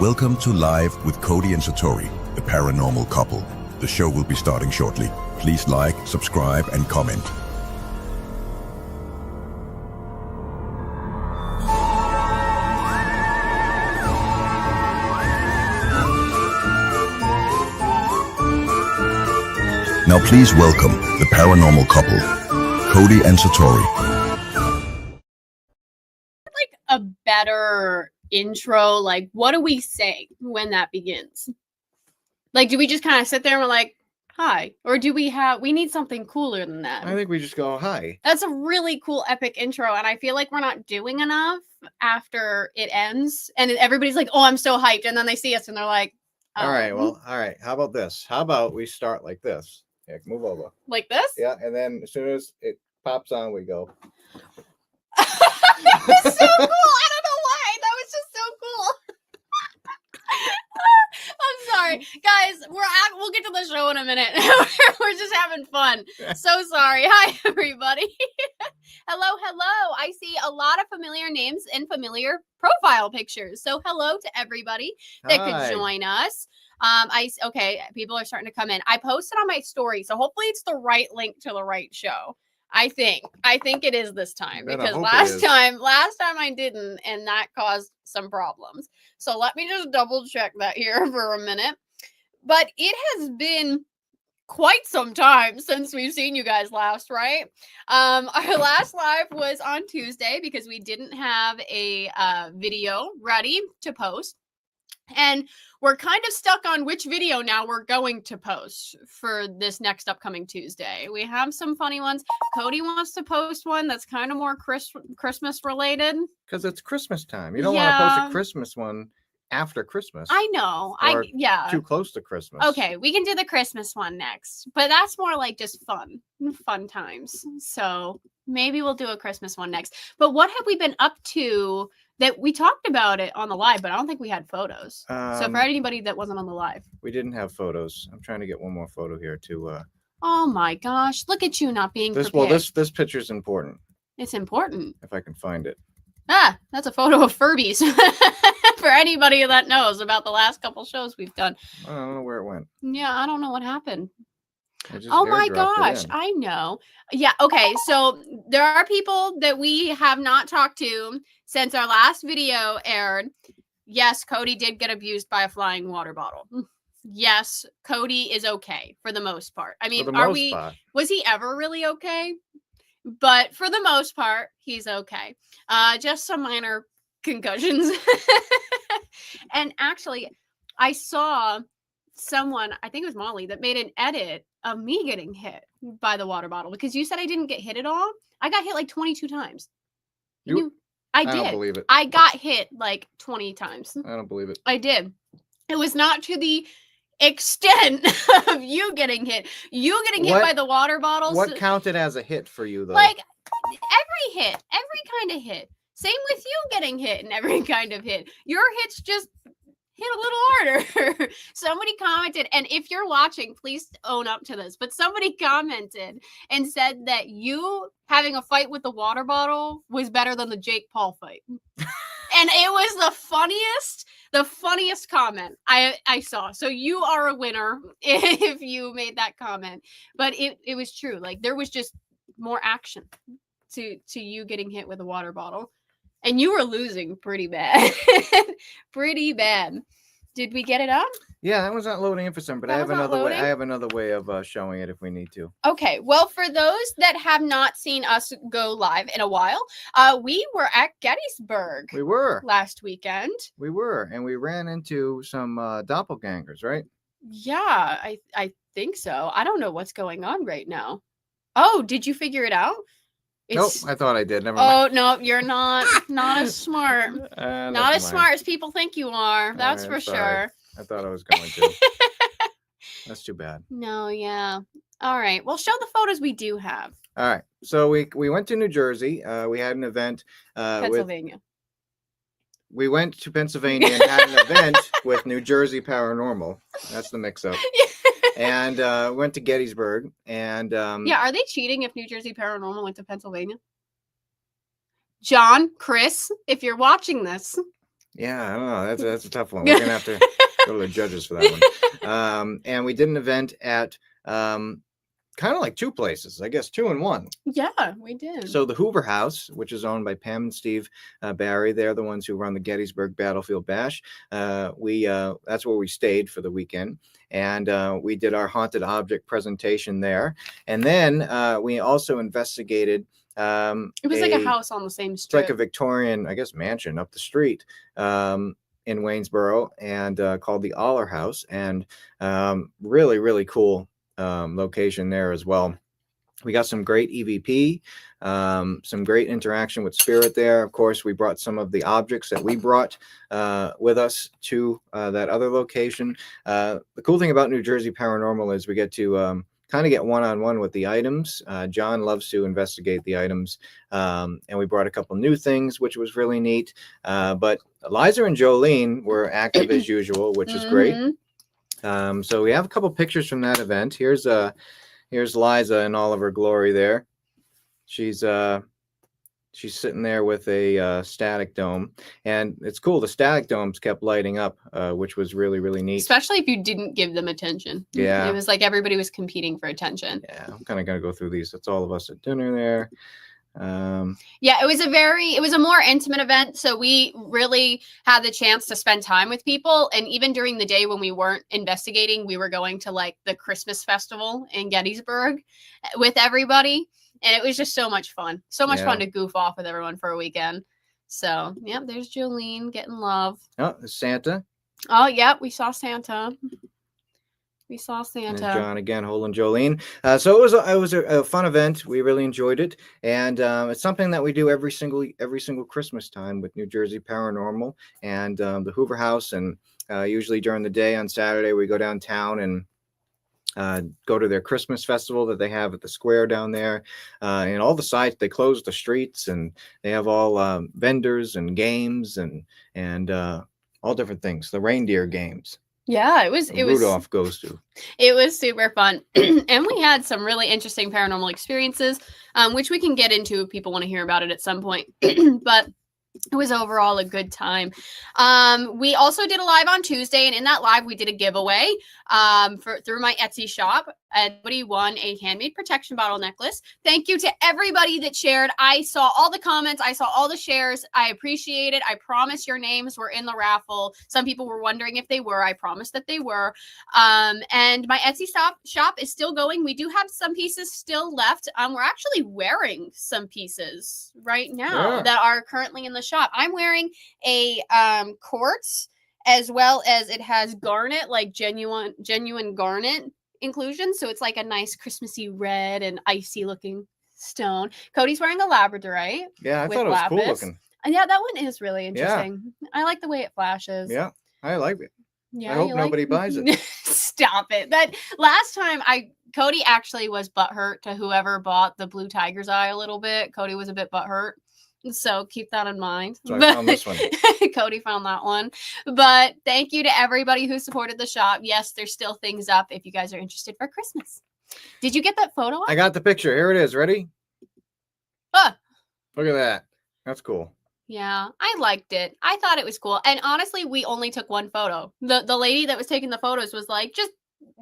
Welcome to Live with Cody and Satori, the paranormal couple. The show will be starting shortly. Please like, subscribe, and comment. Now please welcome the paranormal couple, Cody and Satori. Like a better intro, like what do we say when that begins? Like, do we just kind of sit there and we're like, hi? Or do we need something cooler than that? I think we just go, hi. That's a really cool, epic intro. And I feel like we're not doing enough after it ends. And everybody's like, oh, I'm so hyped. And then they see us and they're like, oh. All right. How about this? How about we start like this? Yeah, move over. Like this? Yeah, and then as soon as it pops on, we go. That was so cool. I don't know why. That was just so cool. I'm sorry, guys. We'll get to the show in a minute. We're just having fun. So sorry. Hi, everybody. Hello. I see a lot of familiar names and familiar profile pictures. So hello to everybody that could join us. Okay, people are starting to come in. I posted on my story, so hopefully it's the right link to the right show. I think it is this time, because last time I didn't, and that caused some problems. So let me just double check that here for a minute. But it has been quite some time since we've seen you guys last, right? Our last live was on Tuesday because we didn't have a video ready to post. And we're kind of stuck on which video now we're going to post for this next upcoming Tuesday. We have some funny ones. Cody wants to post one that's kind of more Christmas related. Because it's Christmas time. You don't want to post a Christmas one after Christmas. I know. Too close to Christmas. Okay, we can do the Christmas one next. But that's more like just fun times. So maybe we'll do a Christmas one next. But what have we been up to? That we talked about it on the live, but I don't think we had photos. So for anybody that wasn't on the live. We didn't have photos. I'm trying to get one more photo here to oh my gosh. Look at you not being prepared. Well, this picture is important. It's important. If I can find it. That's a photo of Furbies. For anybody that knows about the last couple shows we've done. I don't know where it went. Yeah, I don't know what happened. Oh my gosh, I know. Yeah, okay. So there are people that we have not talked to since our last video aired. Yes, Cody did get abused by a flying water bottle. Yes, Cody is okay for the most part. I mean, was he ever really okay? But for the most part, he's okay. Just some minor concussions. And actually, I saw someone, I think it was Molly, that made an edit of me getting hit by the water bottle, because you said I didn't get hit at all. I got hit like 22 times. I did. I don't believe it. I got hit like 20 times. I don't believe it. I did. It was not to the extent of you getting hit. You getting hit by the water bottles. What counted as a hit for you, though? Like every hit, every kind of hit. Same with you getting hit and every kind of hit. Your hits just hit a little harder. Somebody commented, and if you're watching, please own up to this, but somebody commented and said that you having a fight with the water bottle was better than the Jake Paul fight. And it was the funniest comment I saw. So you are a winner if you made that comment. But it was true. Like, there was just more action to you getting hit with a water bottle. And you were losing pretty bad. Pretty bad. Did we get it up? Yeah, that was not loading in for some, but I have another way. I have another way of showing it if we need to. Okay. Well, for those that have not seen us go live in a while, we were at Gettysburg. We were last weekend. We were, and we ran into some doppelgangers, right? Yeah, I think so. I don't know what's going on right now. Oh, did you figure it out? Nope, I thought I did. Never mind. Oh, no, you're not as smart. Not as smart as people think you are. That's for sure. I thought I was going to. That's too bad. No, yeah. All right. Well, show the photos we have. All right. So we went to New Jersey. We had an event. Pennsylvania. We went to Pennsylvania and had an event with New Jersey Paranormal. That's the mix-up. And went to Gettysburg. And yeah, are they cheating if New Jersey Paranormal went to Pennsylvania? John, Chris, if you're watching this, Yeah, I don't know. That's a tough one. We're gonna have to go to the judges for that one. And we did an event at kind of like two places, I guess, two in one. Yeah, we did. So the Hoover House, which is owned by Pam and Steve Barry, they're the ones who run the Gettysburg Battlefield Bash. That's where we stayed for the weekend, and we did our haunted object presentation there. And then we also investigated. It was like a house on the same It's street. like a Victorian, I guess, mansion up the street. In Waynesboro, and called the Aller House, and really, really cool location there as well. We got some great EVP, some great interaction with spirit there. Of course, we brought some of the objects that we brought with us to that other location. The cool thing about New Jersey Paranormal is we get to kind of get one-on-one with the items. John loves to investigate the items, and we brought a couple new things, which was really neat. But Liza and Jolene were active as usual, which is great. So we have a couple pictures from that event. Here's Liza in all of her glory there. She's sitting there with a static dome, and it's cool. The static domes kept lighting up, which was really, really neat. Especially if you didn't give them attention. Yeah. It was like everybody was competing for attention. Yeah, I'm kind of going to go through these. That's all of us at dinner there. Yeah, it was a more intimate event, so we really had the chance to spend time with people. And even during the day when we weren't investigating, we were going to like the Christmas festival in Gettysburg with everybody, and it was just so much fun fun to goof off with everyone for a weekend. So yeah, there's Jolene getting love. Oh, there's Santa. Oh yeah, we saw Santa. And John again holding Jolene. So it was a fun event. We really enjoyed it, and it's something that we do every single Christmas time with New Jersey Paranormal and the Hoover House. And usually during the day on Saturday, we go downtown and go to their Christmas festival that they have at the square down there. And all the sites, they close the streets, and they have all vendors and games and all different things. The reindeer games. Yeah, it was Rudolph goes to. It was super fun. And we had some really interesting paranormal experiences, which we can get into if people want to hear about it at some point. But it was overall a good time. We also did a live on Tuesday, and in that live we did a giveaway through my Etsy shop. Everybody won a handmade protection bottle necklace. Thank you to everybody that shared. I saw all the comments. I saw all the shares. I appreciate it. I promise your names were in the raffle. Some people were wondering if they were. I promised that they were. And my Etsy shop is still going. We do have some pieces still left. We're actually wearing some pieces right now that are currently in the shop. I'm wearing a quartz, as well as it has garnet, like genuine garnet inclusion. So it's like a nice Christmassy red and icy looking stone. Cody's wearing a labradorite. Yeah, I thought it was cool looking. And yeah, that one is really interesting. Yeah. I like the way it flashes. Yeah, I like it. Yeah, I hope nobody buys it. Stop it. That last time Cody actually was butthurt to whoever bought the blue tiger's eye a little bit. Cody was a bit butthurt. So keep that in mind. So I found this one. Cody found that one. But thank you to everybody who supported the shop. Yes, there's still things up if you guys are interested for Christmas. Did you get that photo up? I got the picture. Here it is. Ready? Ah. Look at that. That's cool. Yeah, I liked it. I thought it was cool. And honestly, we only took one photo. The lady that was taking the photos was like, just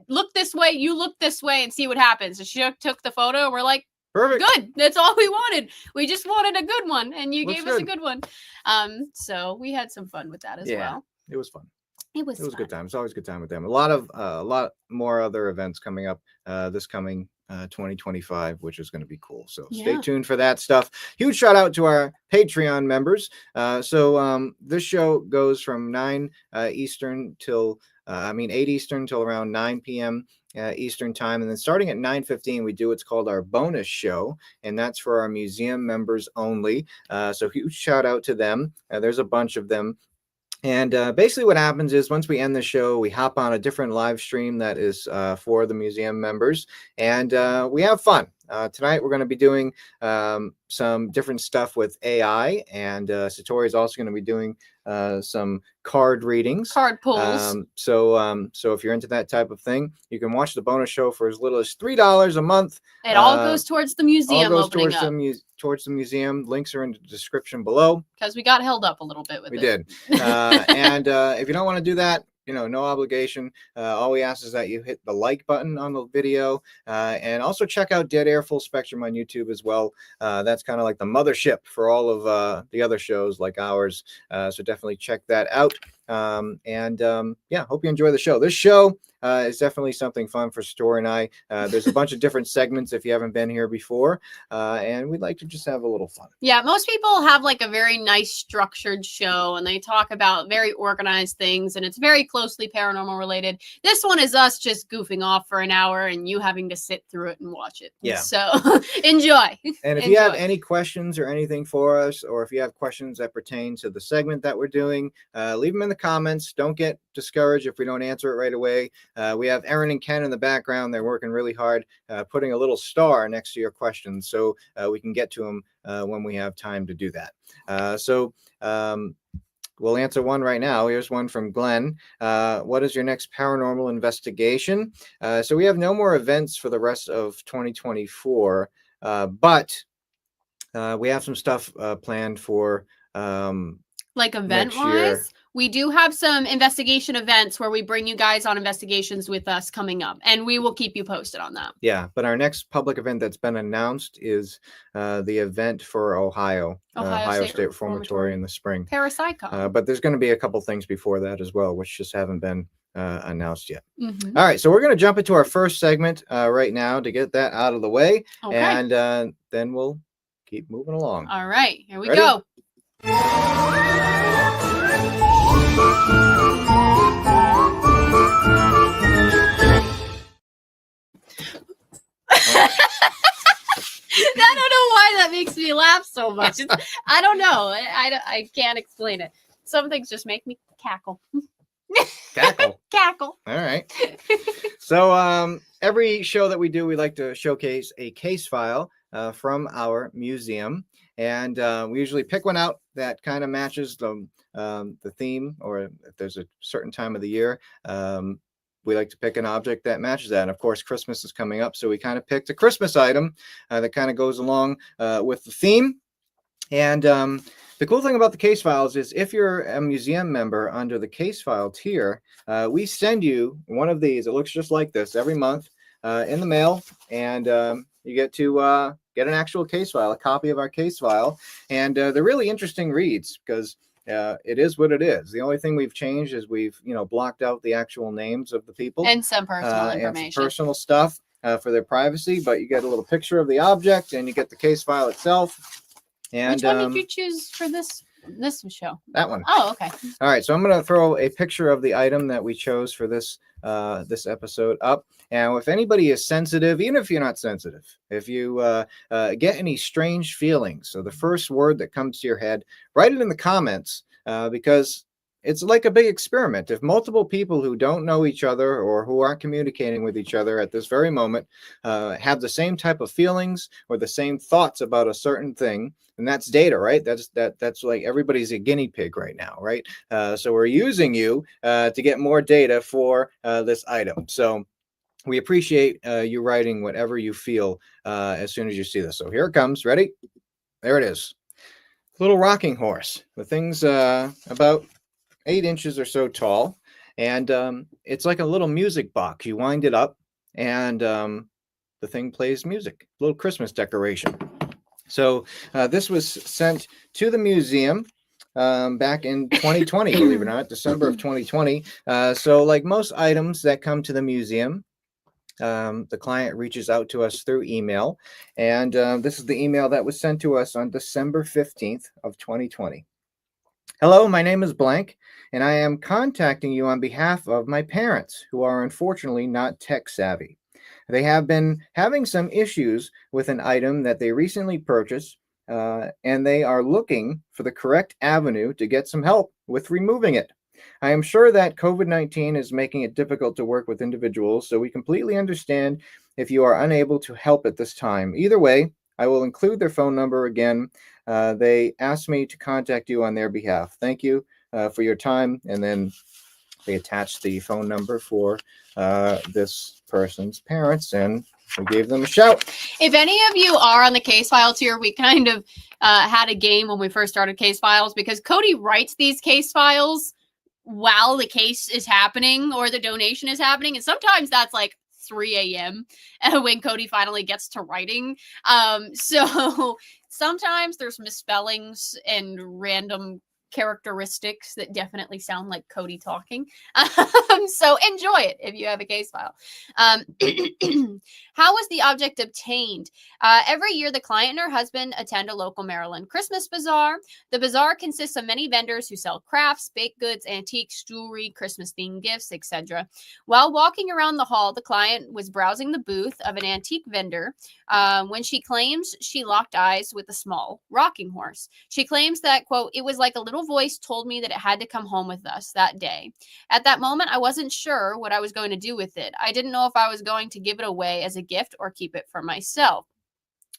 look this way, you look this way, and see what happens. So she took the photo, and we're like, perfect. Good. That's all we wanted. We just wanted a good one, and you gave us a good one. So we had some fun with that as well. It was fun. It was a good time. It's always a good time with them. A lot more other events coming up this coming 2025, which is going to be cool. So stay tuned for that stuff. Huge shout out to our Patreon members. So this show goes from 9 Eastern till 8 Eastern till around 9 p.m. Eastern time, and then starting at 9:15 we do what's called our bonus show, and that's for our museum members only. So huge shout out to them. There's a bunch of them. And basically what happens is once we end the show, we hop on a different live stream that is for the museum members, and we have fun. Tonight we're going to be doing some different stuff with AI, and Satori is also going to be doing some card readings, card pulls. So if you're into that type of thing, you can watch the bonus show for as little as $3 a month. It all goes towards the museum opening up. Towards the museum. Links are in the description below. Because we got held up a little bit with it. We did. And if you don't want to do that, no obligation. All we ask is that you hit the like button on the video, and also check out Dead Air Full Spectrum on YouTube as well. That's kind of like the mothership for all of the other shows like ours. So definitely check that out. Yeah, hope you enjoy the show. This show is definitely something fun for Satori and I. There's a bunch of different segments if you haven't been here before, and we'd like to just have a little fun. Yeah, most people have like a very nice structured show, and they talk about very organized things, and it's very closely paranormal related. This one is us just goofing off for an hour and you having to sit through it and watch it. Yeah. So enjoy. And if you have any questions or anything for us, or if you have questions that pertain to the segment that we're doing, leave them in the comments. Don't get discouraged if we don't answer it right away. We have Erin and Ken in the background. They're working really hard, putting a little star next to your questions so we can get to them when we have time to do that. We'll answer one right now. Here's one from Glenn. What is your next paranormal investigation? So we have no more events for the rest of 2024, but we have some stuff planned for like event-wise. We do have some investigation events where we bring you guys on investigations with us coming up, and we will keep you posted on that. Yeah, but our next public event that's been announced is the event for Ohio State Reformatory in the spring. Parapsychon. But there's going to be a couple things before that as well, which just haven't been announced yet. Mm-hmm. All right, so we're going to jump into our first segment right now to get that out of the way, okay. And then we'll keep moving along. All right, here we Ready? go. I don't know why that makes me laugh so much. I don't know. I can't explain it. Some things just make me cackle. Cackle. Cackle. All right. So every show that we do, we like to showcase a case file from our museum. And we usually pick one out that kind of matches the theme, or if there's a certain time of the year, we like to pick an object that matches that. And of course, Christmas is coming up, so we kind of picked a Christmas item that kind of goes along with the theme. And the cool thing about the case files is if you're a museum member under the case file tier, we send you one of these. It looks just like this every month in the mail, and you get to get an actual case file, a copy of our case file. And they're really interesting reads because it is what it is. The only thing we've changed is we've, blocked out the actual names of the people and some personal information, and some personal stuff for their privacy. But you get a little picture of the object, and you get the case file itself. And which one did you choose for this show? That one. Oh, okay. All right, so I'm going to throw a picture of the item that we chose for this episode up. Now, if anybody is sensitive, even if you're not sensitive, if you get any strange feelings, so the first word that comes to your head, write it in the comments because it's like a big experiment. If multiple people who don't know each other or who aren't communicating with each other at this very moment have the same type of feelings or the same thoughts about a certain thing, and that's data, right? That's like everybody's a guinea pig right now, right? So we're using you to get more data for this item. So we appreciate you writing whatever you feel as soon as you see this. So here it comes. Ready? There it is. Little rocking horse. The thing's about 8 inches or so tall, and it's like a little music box. You wind it up, and the thing plays music. Little Christmas decoration. So this was sent to the museum back in 2020, believe it or not, December of 2020. So like most items that come to the museum, the client reaches out to us through email, and this is the email that was sent to us on December 15th of 2020. Hello, my name is blank, and I am contacting you on behalf of my parents, who are unfortunately not tech savvy. They have been having some issues with an item that they recently purchased, and they are looking for the correct avenue to get some help with removing it. I am sure that COVID-19 is making it difficult to work with individuals, so we completely understand if you are unable to help at this time. Either way, I will include their phone number again. They asked me to contact you on their behalf. Thank you for your time. And then they attached the phone number for this person's parents, and we gave them a shout. If any of you are on the case file tier, we kind of had a game when we first started case files, because Cody writes these case files while the case is happening or the donation is happening. And sometimes that's like 3 a.m. when Cody finally gets to writing. So sometimes there's misspellings and random characteristics that definitely sound like Cody talking. So enjoy it if you have a case file. How was the object obtained? Every year, the client and her husband attend a local Maryland Christmas bazaar. The bazaar consists of many vendors who sell crafts, baked goods, antiques, jewelry, Christmas-themed gifts, etc. While walking around the hall, the client was browsing the booth of an antique vendor when she claims she locked eyes with a small rocking horse. She claims that, quote, "It was like a little voice told me that it had to come home with us that day. At that moment, I wasn't sure what I was going to do with it. I didn't know if I was going to give it away as a gift or keep it for myself.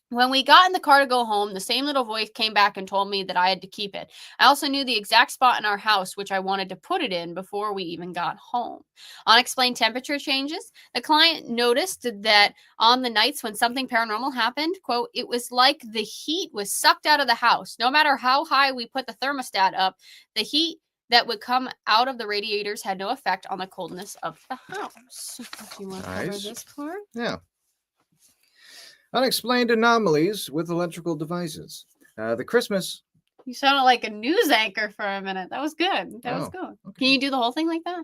When we got in the car to go home, the same little voice came back and told me that I had to keep it. I also knew the exact spot in our house which I wanted to put it in before we even got home." Unexplained temperature changes. The client noticed that on the nights when something paranormal happened, quote, "It was like the heat was sucked out of the house. No matter how high we put the thermostat up, the heat that would come out of the radiators had no effect on the coldness of the house." Do you want to cover this part? Yeah. Unexplained anomalies with electrical devices. The Christmas... You sounded like a news anchor for a minute. That was good. That was good. Okay. Can you do the whole thing like that?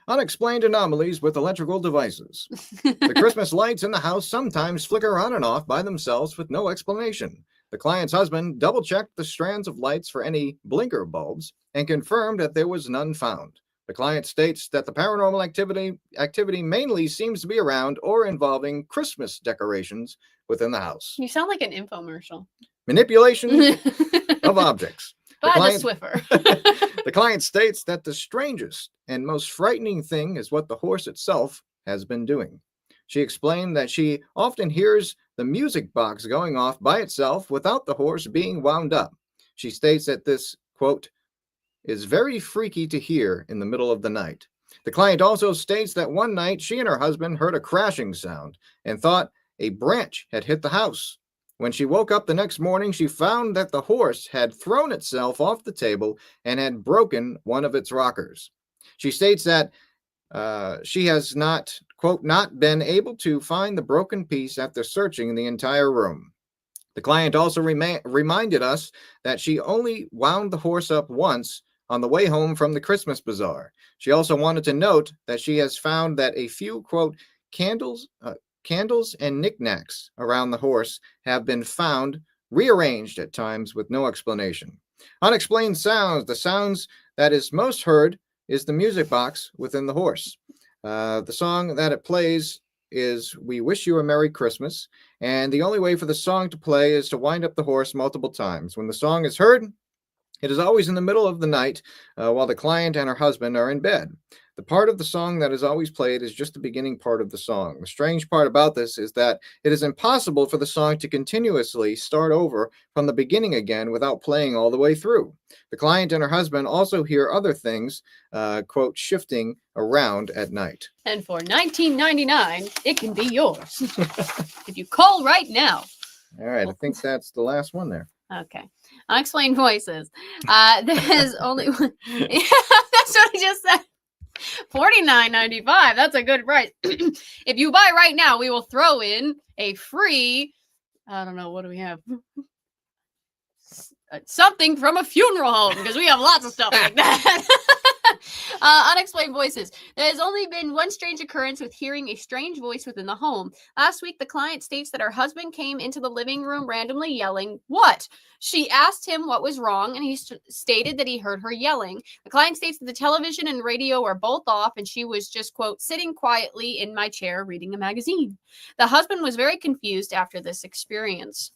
Unexplained anomalies with electrical devices. The Christmas lights in the house sometimes flicker on and off by themselves with no explanation. The client's husband double-checked the strands of lights for any blinker bulbs and confirmed that there was none found. The client states that the paranormal activity mainly seems to be around or involving Christmas decorations within the house. You sound like an infomercial. Manipulation of objects. By the Swiffer. The client states that the strangest and most frightening thing is what the horse itself has been doing. She explained that she often hears the music box going off by itself without the horse being wound up. She states that this, quote, "is very freaky to hear in the middle of the night." The client also states that one night she and her husband heard a crashing sound and thought a branch had hit the house. When she woke up the next morning, she found that the horse had thrown itself off the table and had broken one of its rockers. She states that she has not, quote, "not been able to find the broken piece after searching the entire room." The client also reminded us that she only wound the horse up once on the way home from the Christmas bazaar. She also wanted to note that she has found that a few, quote, candles and knickknacks around the horse have been found rearranged at times with no explanation. Unexplained sounds. The sounds that is most heard is the music box within the horse. The song that it plays is "We Wish You a Merry Christmas," and the only way for the song to play is to wind up the horse multiple times. When the song is heard, it is always in the middle of the night while the client and her husband are in bed. The part of the song that is always played is just the beginning part of the song. The strange part about this is that it is impossible for the song to continuously start over from the beginning again without playing all the way through. The client and her husband also hear other things, quote, shifting around at night. And for $19.99, it can be yours. If you call right now. All right, I think that's the last one there. Okay. Unexplained voices. There's only one. That's what I just said. $49.95. That's a good price. If you buy right now, we will throw in a free, I don't know, what do we have? Something from a funeral home, because we have lots of stuff like that. Unexplained voices. There has only been one strange occurrence with hearing a strange voice within the home. Last week, the client states that her husband came into the living room randomly yelling, "What?" She asked him what was wrong, and he stated that he heard her yelling. The client states that the television and radio were both off, and she was just, quote, "sitting quietly in my chair reading a magazine." The husband was very confused after this experience.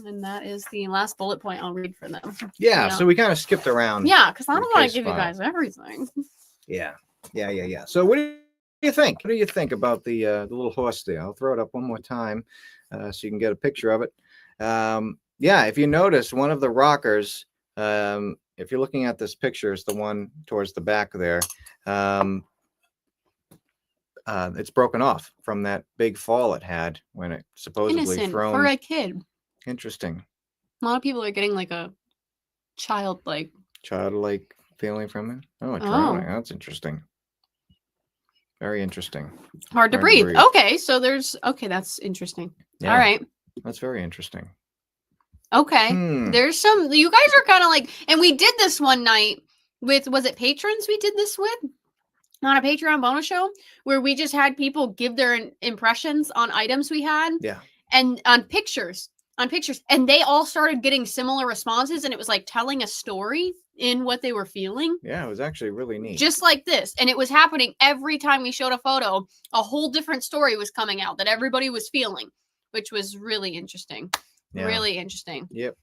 And that is the last bullet point I'll read for them. Yeah, so we kind of skipped around. Yeah, because I don't want to give you guys everything. Yeah. So what do do you think? What do you think about the little horse there? I'll throw it up one more time so you can get a picture of it. Yeah, if you notice, one of the rockers, if you're looking at this picture, it's the one towards the back there. It's broken off from that big fall it had when it supposedly Innocent thrown. for a kid. Interesting. A lot of people are getting like a childlike Feeling from it. Oh, a Oh. drowning. That's interesting. Very interesting. Hard to breathe. Okay, so that's interesting. Yeah. All right. That's very interesting. Okay. There's some, you guys are kind of like, and we did this one night with, was it patrons we did this with? On a Patreon bonus show where we just had people give their impressions on items we had. Yeah. And on pictures. And they all started getting similar responses. And it was like telling a story in what they were feeling. Yeah, it was actually really neat. Just like this. And it was happening every time we showed a photo. A whole different story was coming out that everybody was feeling, which was really interesting. Yeah. Really interesting. Yep.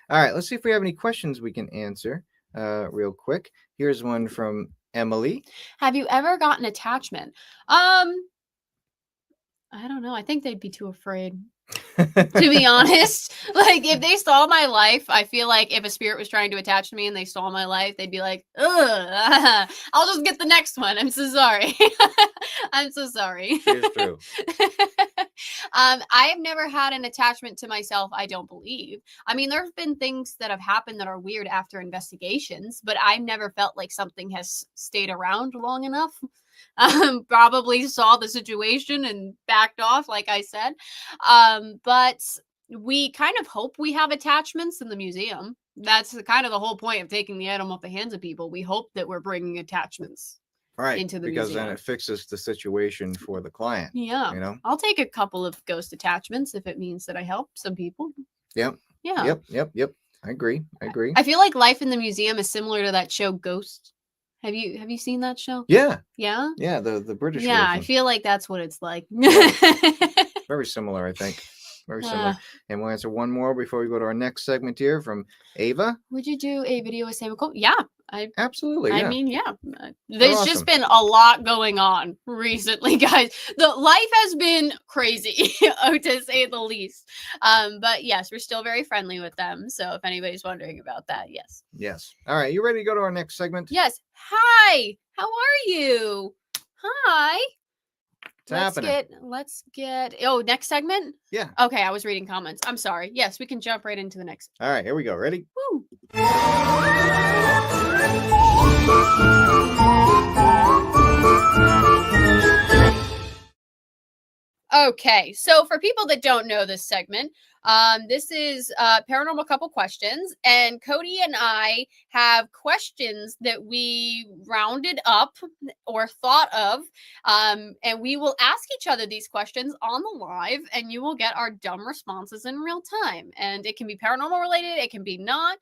All right, let's see if we have any questions we can answer real quick. Here's one from Emily. Have you ever gotten attachment? I don't know. I think they'd be too afraid. To be honest, like if they saw my life, I feel like if a spirit was trying to attach to me and they saw my life, they'd be like, ugh, I'll just get the next one. I'm so sorry. I'm so sorry. It's true. I've never had an attachment to myself, I don't believe. I mean, there have been things that have happened that are weird after investigations, but I've never felt like something has stayed around long enough. Probably saw the situation and backed off, like I said. But we kind of hope we have attachments in the museum. That's kind of the whole point of taking the item off the hands of people. We hope that we're bringing attachments into the because museum. then it fixes the situation for the client. Yeah. You know, I'll take a couple of ghost attachments if it means that I help some people. Yep. Yeah. Yep. I agree. I feel like life in the museum is similar to that show Ghost. Have you seen that show? Yeah. Yeah? Yeah, the British Yeah, version. I feel like that's what it's like. Very similar, I think. Very similar. And we'll answer one more before we go to our next segment here from Ava. Would you do a video with Sam Cole? Yeah. Absolutely. Yeah. I mean, yeah. There's just been a lot going on recently, guys. The life has been crazy, to say the least. But yes, we're still very friendly with them. So if anybody's wondering about that, yes. Yes. All right. You ready to go to our next segment? Yes. Hi. How are you? Hi. Let's get next segment? Yeah. Okay, I was reading comments. I'm sorry. Yes, we can jump right into the next. All right, here we go. Ready? Woo. Okay, so for people that don't know this segment, this is Paranormal Couple Questions, and Cody and I have questions that we rounded up or thought of, and we will ask each other these questions on the live, and you will get our dumb responses in real time. And it can be paranormal related, it can be not,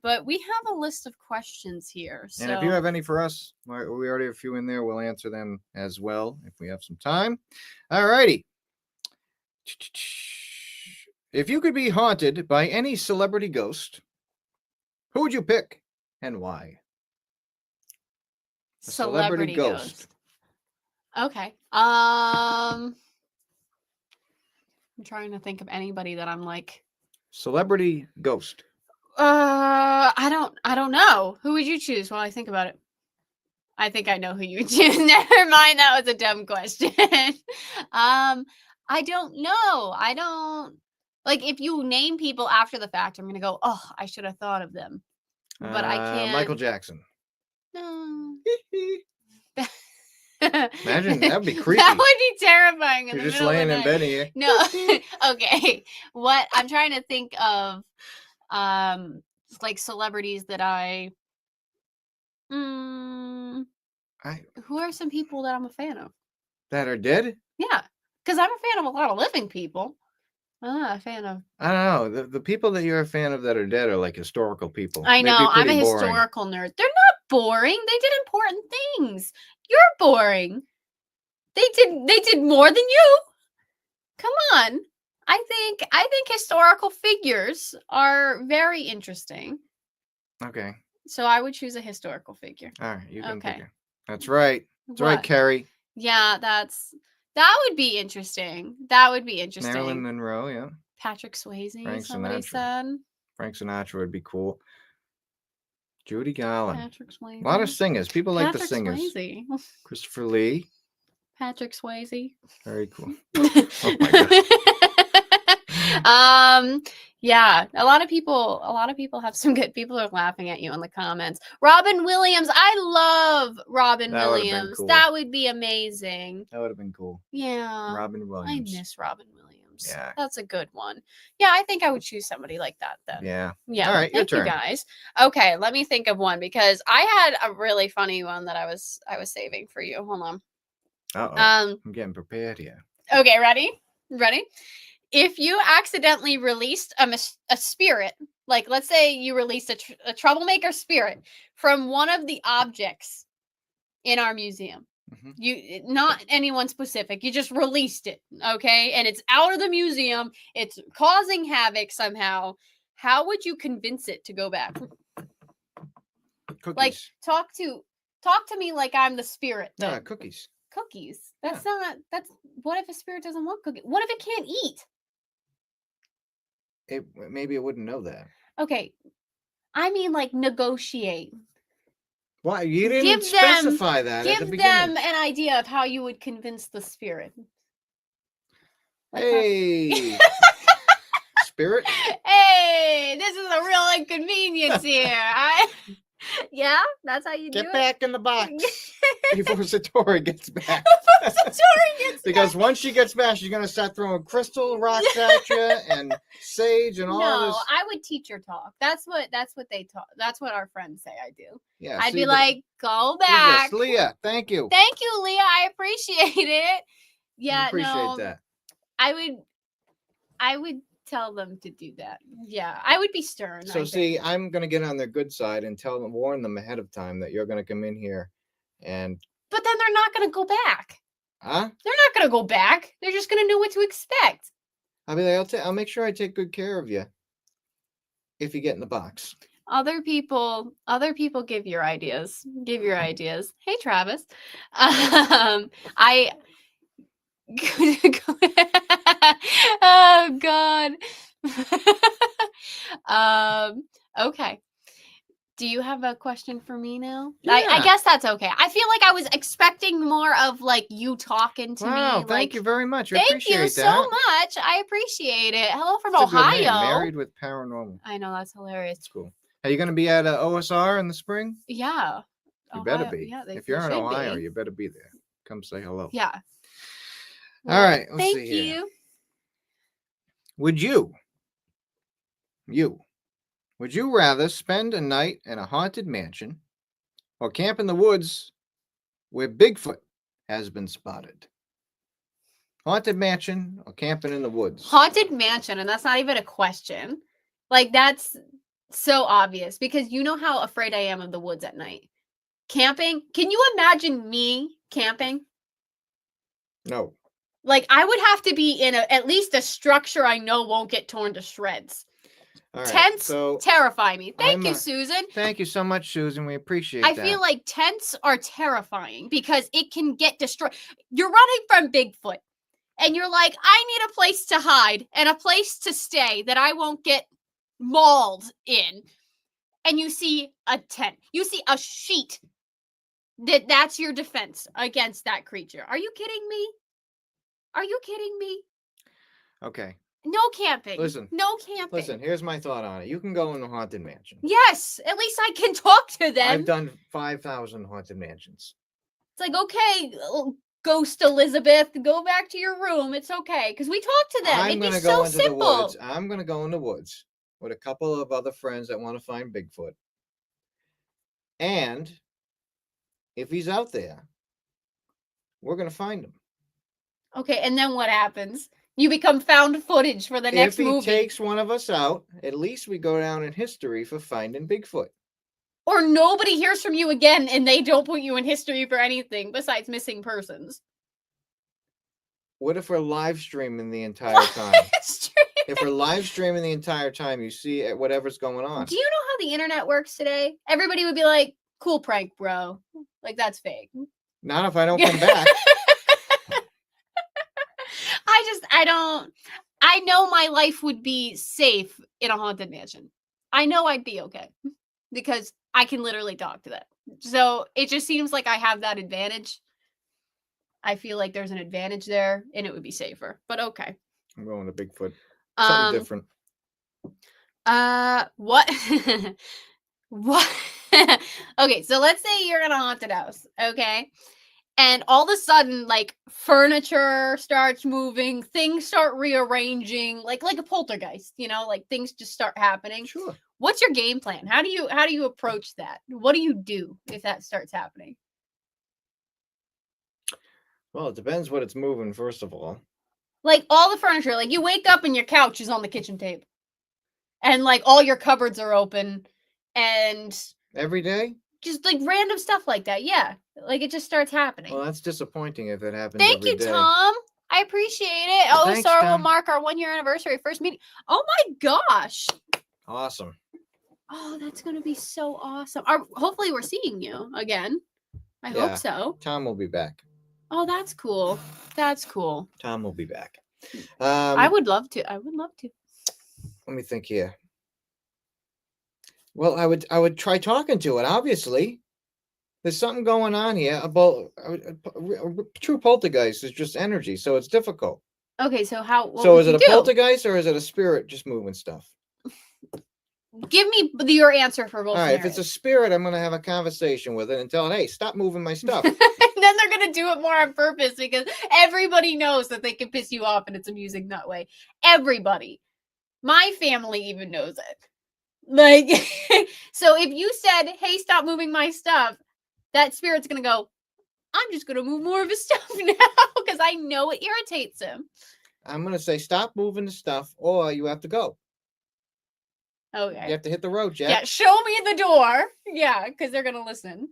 but we have a list of questions here. So. And if you have any for us, we already have a few in there. We'll answer them as well if we have some time. All righty. If you could be haunted by any celebrity ghost, who would you pick and why? A celebrity ghost. Okay. I'm trying to think of anybody that I'm like. Celebrity ghost. I don't know. Who would you choose while I think about it? I think I know who you would choose. Never mind. That was a dumb question. I don't know. I don't like if you name people after the fact, I'm going to go, oh, I should have thought of them. But I can't. Michael Jackson. No. Imagine, that would be creepy. That would be terrifying. You're just laying in bed here. No. Okay. What I'm trying to think of, like celebrities that who are some people that I'm a fan of? That are dead? Yeah. Because I'm a fan of a lot of living people. I'm not a fan of. I don't know. The people that you're a fan of that are dead are like historical people. I know. I'm a historical nerd. They're not boring. They did important things. You're boring. They did more than you. Come on. I think historical figures are very interesting. Okay. So I would choose a historical figure. All right. You can pick it. That's right. That's right, Carrie. Yeah, that would be interesting. That would be interesting. Marilyn Monroe, yeah. Patrick Swayze, Frank somebody Sinatra. said. Frank Sinatra would be cool. Judy Garland. Patrick Swayze. A lot of singers. People like the singers. Swayze. Christopher Lee. Patrick Swayze. Very cool. Oh my God. Yeah, a lot of people have some good people are laughing at you in the comments. Robin Williams. I love Robin Williams. Cool. That would be amazing. That would have been cool. Yeah. Robin Williams. I miss Robin Williams. Yeah. That's a good one. Yeah, I think I would choose somebody like that then. Yeah. Yeah. All right, Thank you guys. Okay, let me think of one because I had a really funny one that I was saving for you. Hold on. I'm getting prepared here. Okay, ready? If you accidentally released a spirit, like let's say you released a troublemaker spirit from one of the objects in our museum, you not anyone specific, you just released it, okay, and it's out of the museum, it's causing havoc somehow. How would you convince it to go back? Cookies. Like talk to me like I'm the spirit. No, cookies. Cookies. That's what if a spirit doesn't want cookies? What if it can't eat? Maybe it wouldn't know that. Okay. I mean like negotiate. Why? You didn't specify that at the beginning. Give them an idea of how you would convince the spirit. Like hey. Spirit? Hey, this is a real inconvenience here. Yeah, that's how you do it. Get back in the box before Satori gets back. Because once she gets back, she's gonna start throwing crystal rocks at you and sage and all this. No, I would teach her talk. That's what they talk. That's what our friends say I do. Yeah, I'd be like, go back. Leah, thank you. Thank you, Leah. I appreciate it. Yeah, appreciate that. I would tell them to do that. Yeah, I would be stern. So see, I'm gonna get on their good side and warn them ahead of time that you're gonna come in here, and. But then they're not gonna go back. Huh? They're not gonna go back. They're just gonna know what to expect. I'll be like, I'll make sure I take good care of you. If you get in the box. Other people give your ideas. Hey, Travis. Oh God. Okay. Do you have a question for me now? Yeah. I guess that's okay. I feel like I was expecting more of like you talking to me. Wow, thank you very much. Thank you so much. I appreciate it. Hello from Ohio. Married with Paranormal. I know, that's hilarious. That's cool. Are you going to be at OSR in the spring? Yeah. You better be. Yeah, if you're in Ohio, you better be there. Come say hello. Yeah. Well, all right. Thank you. Would you rather spend a night in a haunted mansion or camp in the woods where Bigfoot has been spotted? Haunted mansion or camping in the woods? Haunted mansion, and that's not even a question. Like, that's so obvious because you know how afraid I am of the woods at night. Camping? Can you imagine me camping? No. Like, I would have to be in at least a structure I know won't get torn to shreds. All right, tents terrify me. Thank you, Susan. Thank you so much, Susan. We appreciate that. I feel like tents are terrifying because it can get destroyed. You're running from Bigfoot, and you're like, I need a place to hide and a place to stay that I won't get mauled in. And you see a tent. You see a sheet. That's your defense against that creature. Are you kidding me? Are you kidding me? Okay. No camping. No camping. Listen, here's my thought on it. You can go in the haunted mansion. Yes, at least I can talk to them. I've done 5,000 haunted mansions. It's like, okay, Ghost Elizabeth, go back to your room. It's okay. Because we talk to them. It'd be so simple. I'm going to go in the woods with a couple of other friends that want to find Bigfoot. And if he's out there, we're going to find him. Okay, and then what happens? You become found footage for the next movie. If he takes one of us out, at least we go down in history for finding Bigfoot. Or nobody hears from you again and they don't put you in history for anything besides missing persons. What if we're live streaming the entire time? If we're live streaming the entire time, you see whatever's going on. Do you know how the internet works today? Everybody would be like, cool prank, bro. Like, that's fake. Not if I don't come back. I know my life would be safe in a haunted mansion. I know I'd be okay because I can literally talk to them. So it just seems like I have that advantage. I feel like there's an advantage there and it would be safer, but okay. I'm going to Bigfoot. Something different. What? What? Okay, so let's say you're in a haunted house, okay? And all of a sudden, like, furniture starts moving, things start rearranging, like a poltergeist, you know, like things just start happening. Sure. What's your game plan? How do you approach that? What do you do if that starts happening? Well, it depends what it's moving, first of all. Like all the furniture, like you wake up and your couch is on the kitchen table. And like all your cupboards are open and every day? Just like random stuff like that. Yeah. Like it just starts happening. Well, that's disappointing if it happens. Thank you, day. Tom. I appreciate it. Oh, Thanks, sorry, Tom. we'll mark our 1 year anniversary, first meeting. Oh my gosh. Awesome. Oh, that's gonna be so awesome. Hopefully we're seeing you again. I hope so. Tom will be back. Oh, that's cool. That's cool. Tom will be back. I would love to. I would love to. Let me think here. Well, I would try talking to it. Obviously, there's something going on here about true poltergeist is just energy, so it's difficult. Okay, so so is it a poltergeist or is it a spirit just moving stuff? Give me your answer for both. All right, if it's a spirit, I'm going to have a conversation with it and tell it, hey, stop moving my stuff. And then they're going to do it more on purpose because everybody knows that they can piss you off and it's amusing that way. Everybody. My family even knows it. Like, so if you said, hey, stop moving my stuff, that spirit's going to go, I'm just going to move more of his stuff now because I know it irritates him. I'm going to say, stop moving the stuff or you have to go. Okay. You have to hit the road, Jack. Yeah, show me the door. Yeah, because they're going to listen.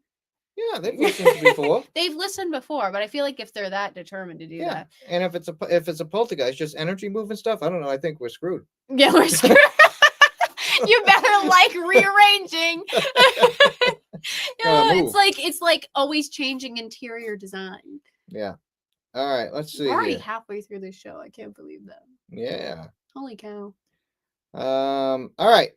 Yeah, they've listened before. They've listened before, but I feel like if they're that determined to do that. And if it's a poltergeist, just energy moving stuff, I don't know. I think we're screwed. Yeah, we're screwed. You better like rearranging. It's like always changing interior design. Yeah. All right, let's see. We're already halfway through this show. I can't believe that. Yeah. Holy cow. All right.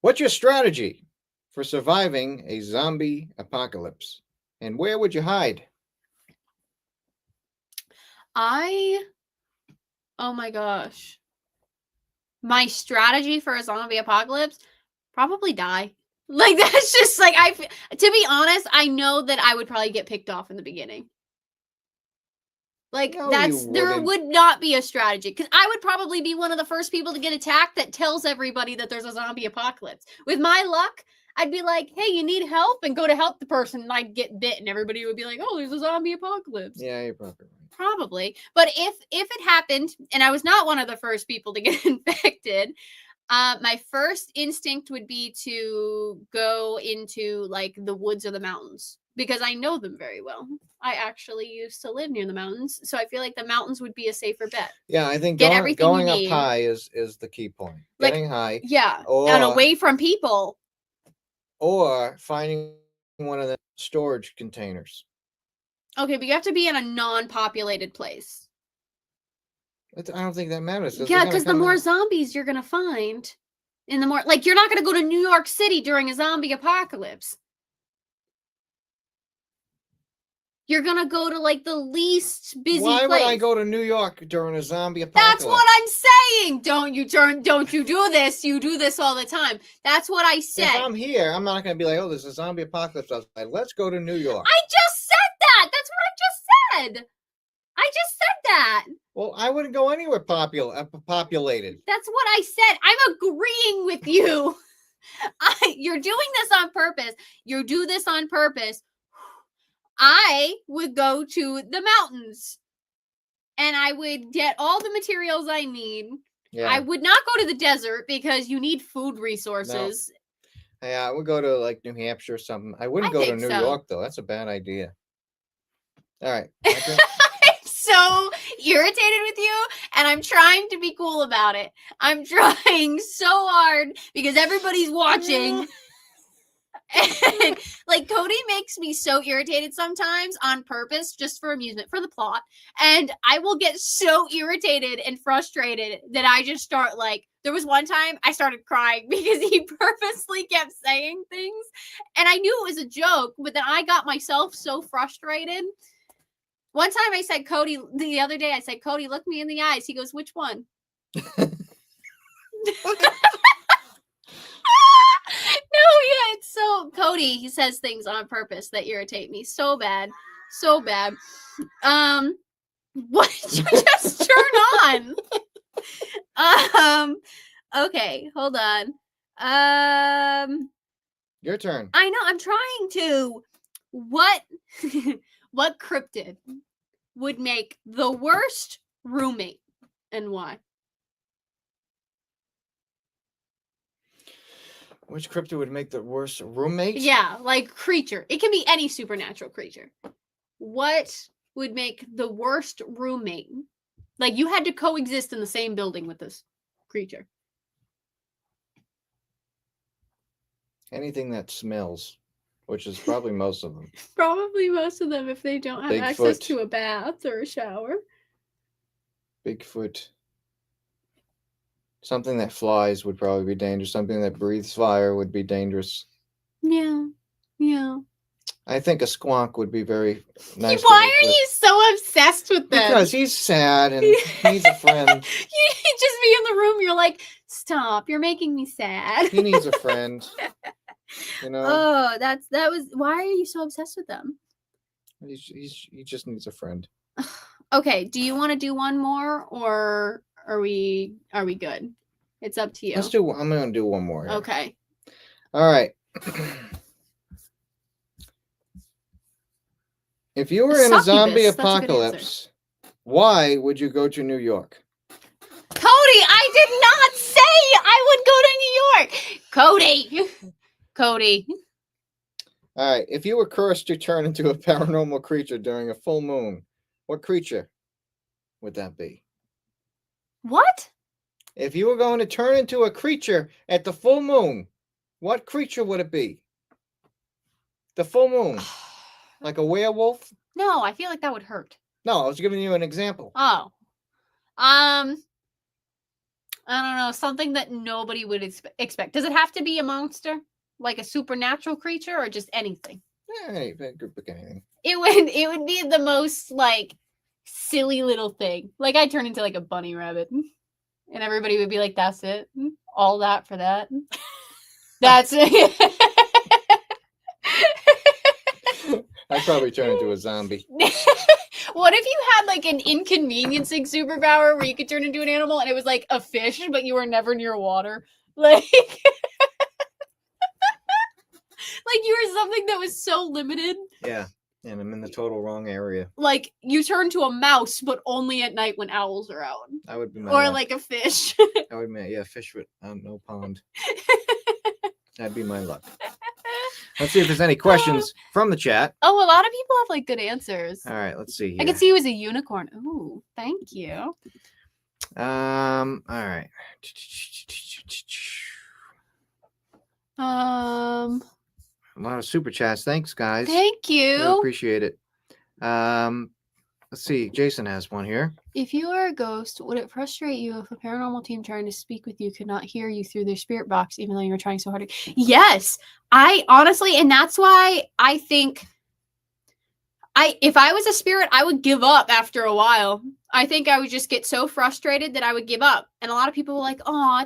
What's your strategy for surviving a zombie apocalypse? And where would you hide? Oh my gosh. My strategy for a zombie apocalypse, probably die. Like that's just like to be honest, I know that I would probably get picked off in the beginning. Like No, there would not be a strategy because I would probably be one of the first people to get attacked that tells everybody that there's a zombie apocalypse. With my luck, I'd be like, hey, you need help? And go to help the person and I'd get bit and everybody would be like, oh, there's a zombie apocalypse. Yeah, you're probably right. Probably. But if it happened and I was not one of the first people to get infected, my first instinct would be to go into like the woods or the mountains because I know them very well. I actually used to live near the mountains, so I feel like the mountains would be a safer bet. Yeah, I think going up high is the key point. Like, Getting high. Yeah, and away from people. Or finding one of the storage containers. Okay, but you have to be in a non-populated place. I don't think that matters. Yeah, because the more zombies you're going to find, in the more... Like, you're not going to go to New York City during a zombie apocalypse. You're going to go to, like, the least busy place. Why would I go to New York during a zombie apocalypse? That's what I'm saying! Don't you do this. You do this all the time. That's what I said. If I'm here, I'm not going to be like, oh, there's a zombie apocalypse outside. Let's go to New York. I just said that! That's what I just said! I just said that! Well, I wouldn't go anywhere populated. That's what I said. I'm agreeing with you. You're doing this on purpose. You do this on purpose. I would go to the mountains and I would get all the materials I need. Yeah. I would not go to the desert because you need food resources. No. Yeah, I would go to like New Hampshire or something. I wouldn't go to New York though. That's a bad idea. All right. I'm so irritated with you and I'm trying to be cool about it. I'm trying so hard because everybody's watching. And, Like, Cody makes me so irritated sometimes on purpose, just for amusement, for the plot. And I will get so irritated and frustrated that I just start, like, there was one time I started crying because he purposely kept saying things. And I knew it was a joke, but then I got myself so frustrated. One time I said, Cody, the other day I said, Cody, look me in the eyes. He goes, which one? No, yeah, it's so Cody, he says things on purpose that irritate me so bad. So bad. What did you just turn on? Okay, hold on. Your turn. I know, I'm trying to. What cryptid would make the worst roommate and why? Which cryptid would make the worst roommate? Yeah, like creature. It can be any supernatural creature. What would make the worst roommate? Like, you had to coexist in the same building with this creature. Anything that smells, which is probably most of them. Probably most of them if they don't have access to a bath or a shower. Bigfoot. Something that flies would probably be dangerous. Something that breathes fire would be dangerous. Yeah. Yeah. I think a squonk would be very nice. Why are you so obsessed with them? Because he's sad and needs a friend. You just be in the room, you're like, stop, you're making me sad. He needs a friend. You know? Oh, that was, why are you so obsessed with them? He just needs a friend. Okay, do you want to do one more, or are we good? It's up to you. I'm gonna do one more here. Okay. All right. If you were in a zombie apocalypse, why would you go to New York? Cody, I did not say I would go to New York. Cody. All right. If you were cursed to turn into a paranormal creature during a full moon, what creature would that be? What? If you were going to turn into a creature at the full moon, what creature would it be? The full moon. Like a werewolf? No, I feel like that would hurt. No, I was giving you an example. Oh. I don't know. Something that nobody would expect. Does it have to be a monster? Like a supernatural creature, or just anything? Yeah, anything. It would be the most, like, silly little thing. Like, I'd turn into, like, a bunny rabbit. And everybody would be like, that's it? All that for that? That's it. I'd probably turn into a zombie. What if you had, like, an inconveniencing superpower where you could turn into an animal and it was like a fish, but you were never near water? Like, like you were something that was so limited. Yeah, and I'm in the total wrong area. Like, you turn to a mouse, but only at night when owls are out. I would be my or luck. like a fish. I would be, yeah, fish with no pond. That'd be my luck. Let's see if there's any questions from the chat. Oh, a lot of people have, like, good answers. All right, let's see here. I can see you as a unicorn. Ooh, thank you. All right. A lot of super chats. Thanks, guys. Thank you. Really appreciate it. Let's see. Jason has one here. If you are a ghost, would it frustrate you if a paranormal team trying to speak with you could not hear you through their spirit box, even though you were trying so hard to? Yes, I honestly, and that's why I think if I was a spirit, I would give up after a while. I think I would just get so frustrated that I would give up. And a lot of people were like, oh,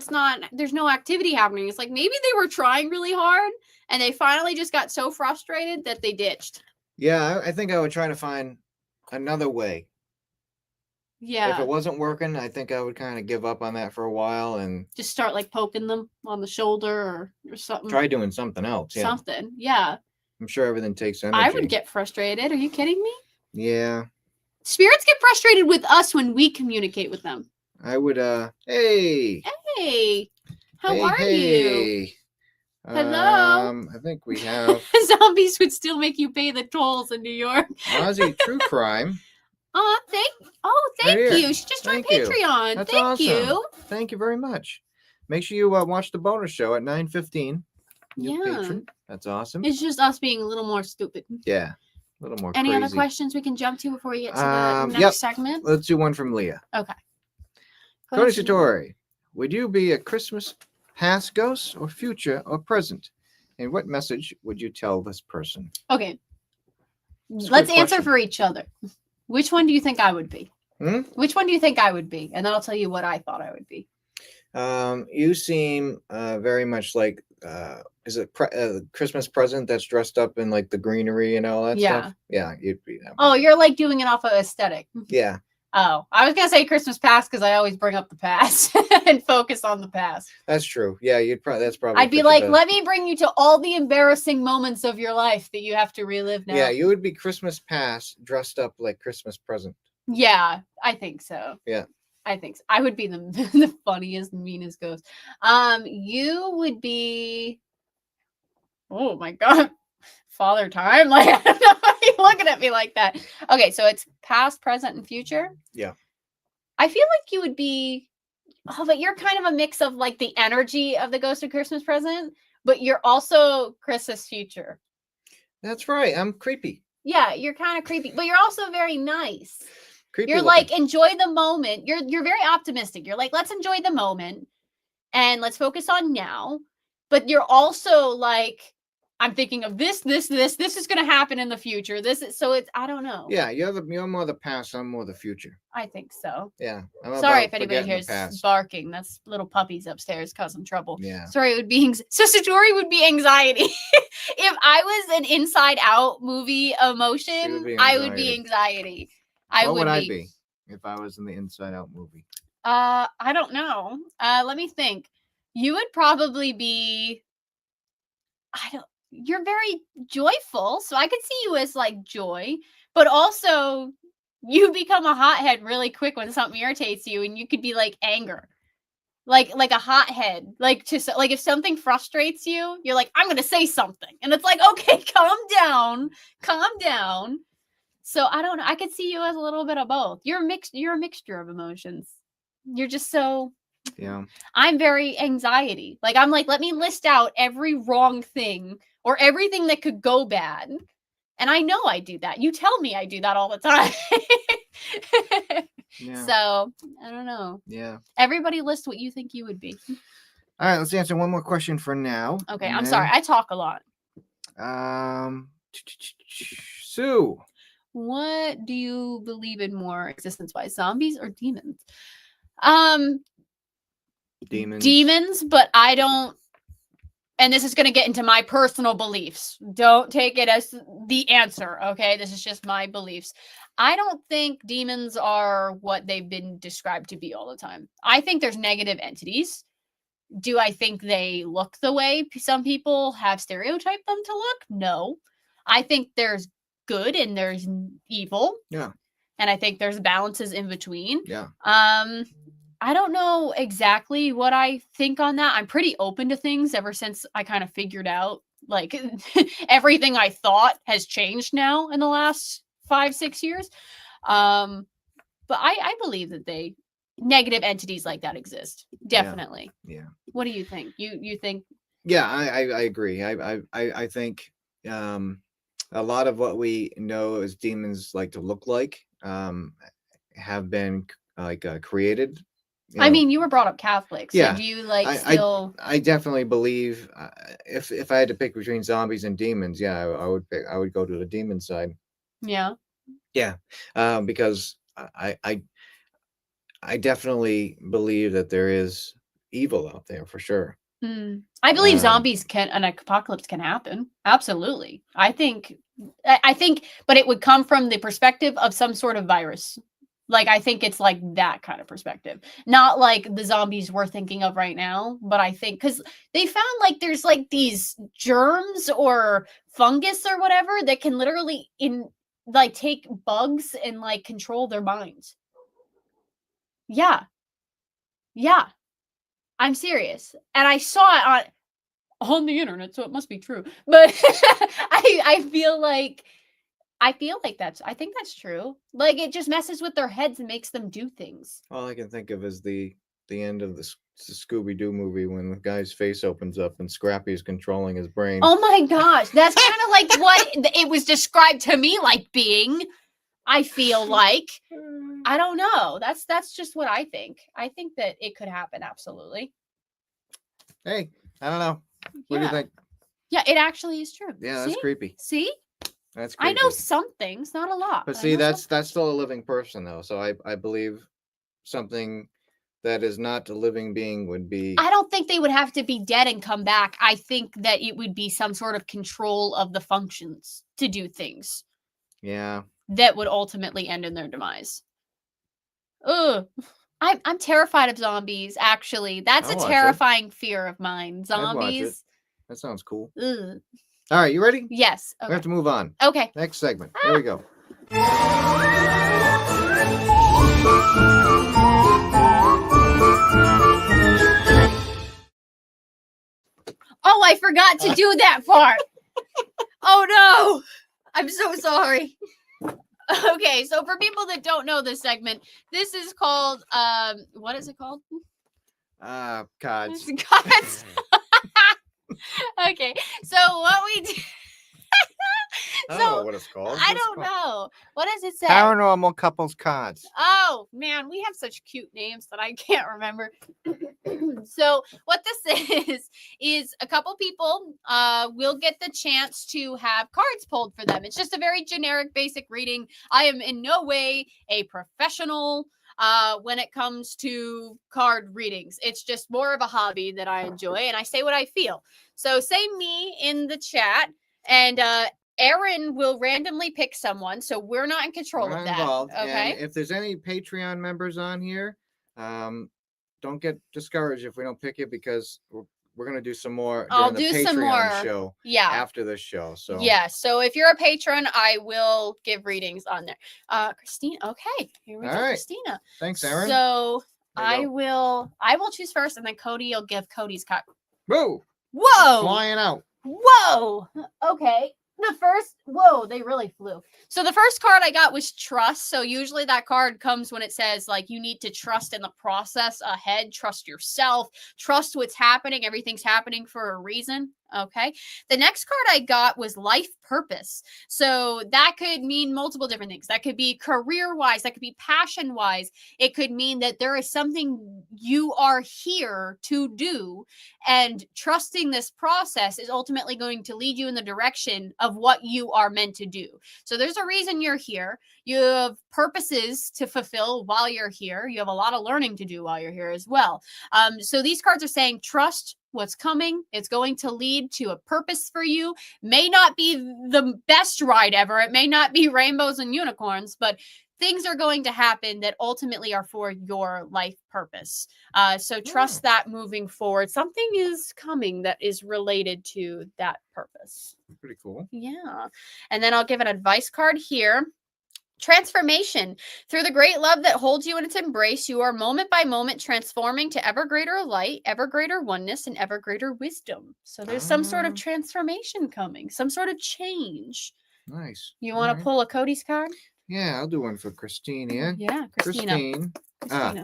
there's no activity happening. It's like, maybe they were trying really hard and they finally just got so frustrated that they ditched. Yeah, I think I would try to find another way. Yeah. If it wasn't working, I think I would kind of give up on that for a while and just start, like, poking them on the shoulder or something. Try doing something else. Yeah. Something. Yeah. I'm sure everything takes energy. I would get frustrated. Are you kidding me? Yeah. Spirits get frustrated with us when we communicate with them. I would, hey. Hey. How are you? Hello. I think we have. Zombies would still make you pay the tolls in New York. Ozzy True Crime. Thank you. She just joined Patreon. That's Thank awesome. you. Thank you very much. Make sure you watch the bonus show at 9:15. new Yeah. patron. That's awesome. It's just us being a little more stupid. Yeah, a little more Any crazy. other questions we can jump to before we get to the next Yep. segment? Let's do one from Leah. Okay. Cody Question- Satori, would you be a Christmas past ghost or future or present? And what message would you tell this person? Okay. It's a Let's good answer question. for each other. Which one do you think I would be? Which one do you think I would be? And then I'll tell you what I thought I would be. You seem very much like, is it Christmas present that's dressed up in like the greenery and all that stuff? Yeah, you'd be that one. Oh, you're like doing it off of aesthetic. Yeah, Oh, I was gonna say Christmas past because I always bring up the past and focus on the past. that's true. Yeah, that's probably. I'd be fit you like, better. let me bring you to all the embarrassing moments of your life that you have to relive now. Yeah, you would be Christmas past dressed up like Christmas present. Yeah, I think so. Yeah. I think so. I would be the funniest, meanest ghost. You would be, oh my God, Father Time. Like, I don't know why you're looking at me like that. Okay, so it's past, present, and future. Yeah. I feel like you would be, oh, but you're kind of a mix of like the energy of the ghost of Christmas present, but you're also Chris's future. That's right. I'm creepy. Yeah, you're kind of creepy, but you're also very nice. Creepy. You're looking. like, enjoy the moment. You're very optimistic. You're like, let's enjoy the moment and let's focus on now. But you're also like, I'm thinking of this is going to happen in the future. I don't know. Yeah, you're more the past. I'm more the future. I think so. Yeah. I'm Sorry about if anybody forgetting the hears past. barking. That's little puppies upstairs causing trouble. Yeah. Sorry, it would be so Satori would be anxiety. If I was an Inside Out movie emotion, I would be anxiety. What would I be if I was in the Inside Out movie? I don't know. Let me think. You would probably be, you're very joyful, so I could see you as like joy, but also you become a hothead really quick when something irritates you, and you could be like anger. Like a hothead. Like if something frustrates you, you're like, I'm gonna say something. And it's like, okay, calm down. So I don't know. I could see you as a little bit of both. You're a mixture of emotions. You're just so. Yeah. I'm very anxiety. Like I'm like, let me list out every wrong thing or everything that could go bad. And I know I do that. You tell me I do that all the time. Yeah. So I don't know. Yeah. Everybody list what you think you would be. All right, let's answer one more question for now. Okay, I'm sorry. I talk a lot. Sue. What do you believe in more existence-wise, zombies or demons? Demons, but I don't, and this is going to get into my personal beliefs. Don't take it as the answer, okay? This is just my beliefs. I don't think demons are what they've been described to be all the time. I think there's negative entities. Do I think they look the way some people have stereotyped them to look? No. I think there's good and there's evil. Yeah. And I think there's balances in between. Yeah. I don't know exactly what I think on that. I'm pretty open to things ever since I kind of figured out like everything I thought has changed now in the last 5-6 years. But I believe that negative entities like that exist. Definitely. Yeah. What do you think? You think? Yeah, I agree. I think a lot of what we know as demons like to look like have been like created. I mean, you were brought up Catholic, so yeah, do you like still? I definitely believe if I had to pick between zombies and demons, yeah, I would go to the demon side. Yeah. Yeah, because I definitely believe that there is evil out there for sure. I believe zombies an apocalypse can happen. Absolutely. I think, but it would come from the perspective of some sort of virus. Like, I think it's like that kind of perspective, not like the zombies we're thinking of right now. But I think because they found like there's like these germs or fungus or whatever that can literally take bugs and like control their minds. Yeah. Yeah. I'm serious. And I saw it on the internet, so it must be true. But I feel like I think that's true. Like, it just messes with their heads and makes them do things. All I can think of is the end of this It's the Scooby-Doo movie when the guy's face opens up and Scrappy is controlling his brain. Oh my gosh, that's kind of like what it was described to me like being. I feel like. I don't know. That's just what I think. I think that it could happen. Absolutely. Hey, I don't know. What do you think? Yeah, it actually is true. Yeah, that's creepy. See? That's creepy. I know some things, not a lot. But see, that's still a living person though. So I believe something that is not a living being would be. I don't think they would have to be dead and come back. I think that it would be some sort of control of the functions to do things. Yeah. That would ultimately end in their demise. Ugh. I'm terrified of zombies, actually. That's a terrifying fear of mine. Zombies. That sounds cool. Ugh. All right, you ready? Yes. Okay. We have to move on. Okay. Next segment. Here we go. Oh, I forgot to do that part. Oh no. I'm so sorry. Okay, so for people that don't know this segment, this is called what is it called? Cards. Cards. Okay, so what we do. I don't know what it's called. I don't know. What does it say? Paranormal couples cards. Oh man, we have such cute names that I can't remember. So what this is a couple people will get the chance to have cards pulled for them. It's just a very generic, basic reading. I am in no way a professional when it comes to card readings. It's just more of a hobby that I enjoy, and I say what I feel. So say me in the chat, and Aaron will randomly pick someone, so we're not in control of that. Involved. Okay. And if there's any Patreon members on here, don't get discouraged if we don't pick you, because we're gonna do some more. I'll during do the some Patreon more. show. Yeah. After this show. So yeah. So if you're a patron, I will give readings on there. Christina. Okay. Here we go. right. Christina. Thanks, Aaron. So There you I will choose first, and then Cody will give Cody's card. Whoa! Whoa! Flying out. Whoa! Okay. They really flew. So the first card I got was trust. So usually that card comes when it says like you need to trust in the process ahead, trust yourself, trust what's happening. Everything's happening for a reason. Okay. The next card I got was life purpose. So that could mean multiple different things. That could be career wise. That could be passion wise. It could mean that there is something you are here to do, and trusting this process is ultimately going to lead you in the direction of what you are meant to do. So there's a reason you're here. You have purposes to fulfill while you're here. You have a lot of learning to do while you're here as well. So these cards are saying trust what's coming. It's going to lead to a purpose for you. May not be the best ride ever. It may not be rainbows and unicorns, but things are going to happen that ultimately are for your life purpose. So trust that moving forward. Something is coming that is related to that purpose. Pretty cool. Yeah. And then I'll give an advice card here. Transformation. Through the great love that holds you in its embrace, you are moment by moment transforming to ever greater light, ever greater oneness, and ever greater wisdom. So there's some sort of transformation coming, some sort of change. Nice. You want to pull a Cody's card? Yeah, I'll do one for Christine here. Yeah, Christina.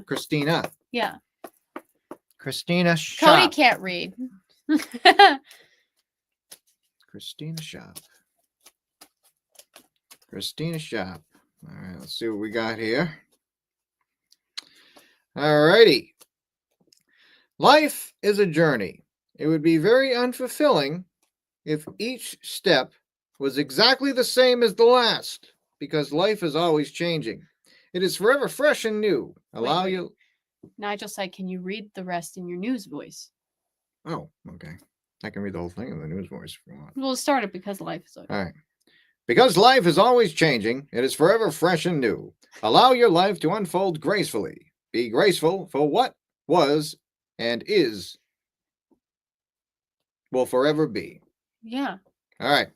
Christina. Yeah. Christina Shop. Cody can't read. Christina Shop. Christina Shop. All right, let's see what we got here. All righty. Life is a journey. It would be very unfulfilling if each step was exactly the same as the last, because life is always changing. It is forever fresh and new. You. Nigel said, can you read the rest in your news voice? Oh, okay. I can read the whole thing in the news voice if you want. We'll start it because life is okay. All right. Because life is always changing, it is forever fresh and new. Allow your life to unfold gracefully. Be graceful for what was and will forever be. Yeah. All right.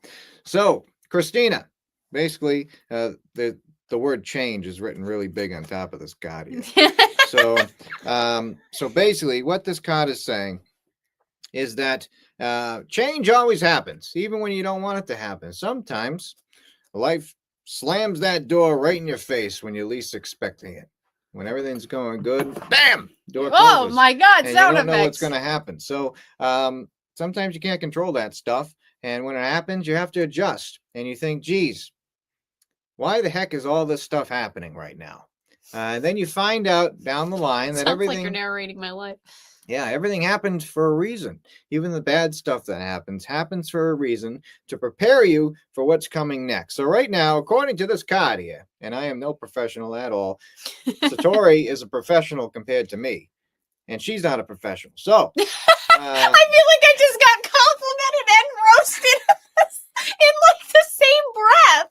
So, Christina, basically, the word change is written really big on top of this card here. So basically, what this card is saying is that change always happens, even when you don't want it to happen. Sometimes life slams that door right in your face when you're least expecting it. when everything's going good, bam, door Oh closes. my God, And you sound don't know what's effects. going to happen. So sometimes you can't control that stuff. And when it happens, you have to adjust. And you think, geez, why the heck is all this stuff happening right now? And then you find out down the line that Sounds everything, like you're narrating my life. yeah, everything happens for a reason. Even the bad stuff that happens for a reason to prepare you for what's coming next. So right now, according to this card here, and I am no professional at all, Satori is a professional compared to me, and she's not a professional. So I feel like I just got complimented and roasted in like the same breath.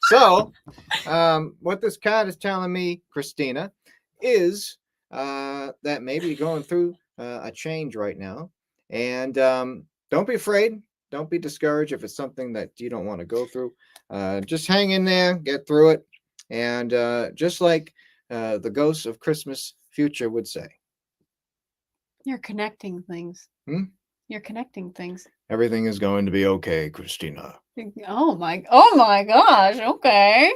So, what this card is telling me, Christina, is that maybe you're going through a change right now. And don't be afraid. Don't be discouraged if it's something that you don't want to go through. Just hang in there, get through it. And just like the ghosts of Christmas future would say. You're connecting things. You're connecting things. Everything is going to be okay, Christina. Oh my gosh. Okay.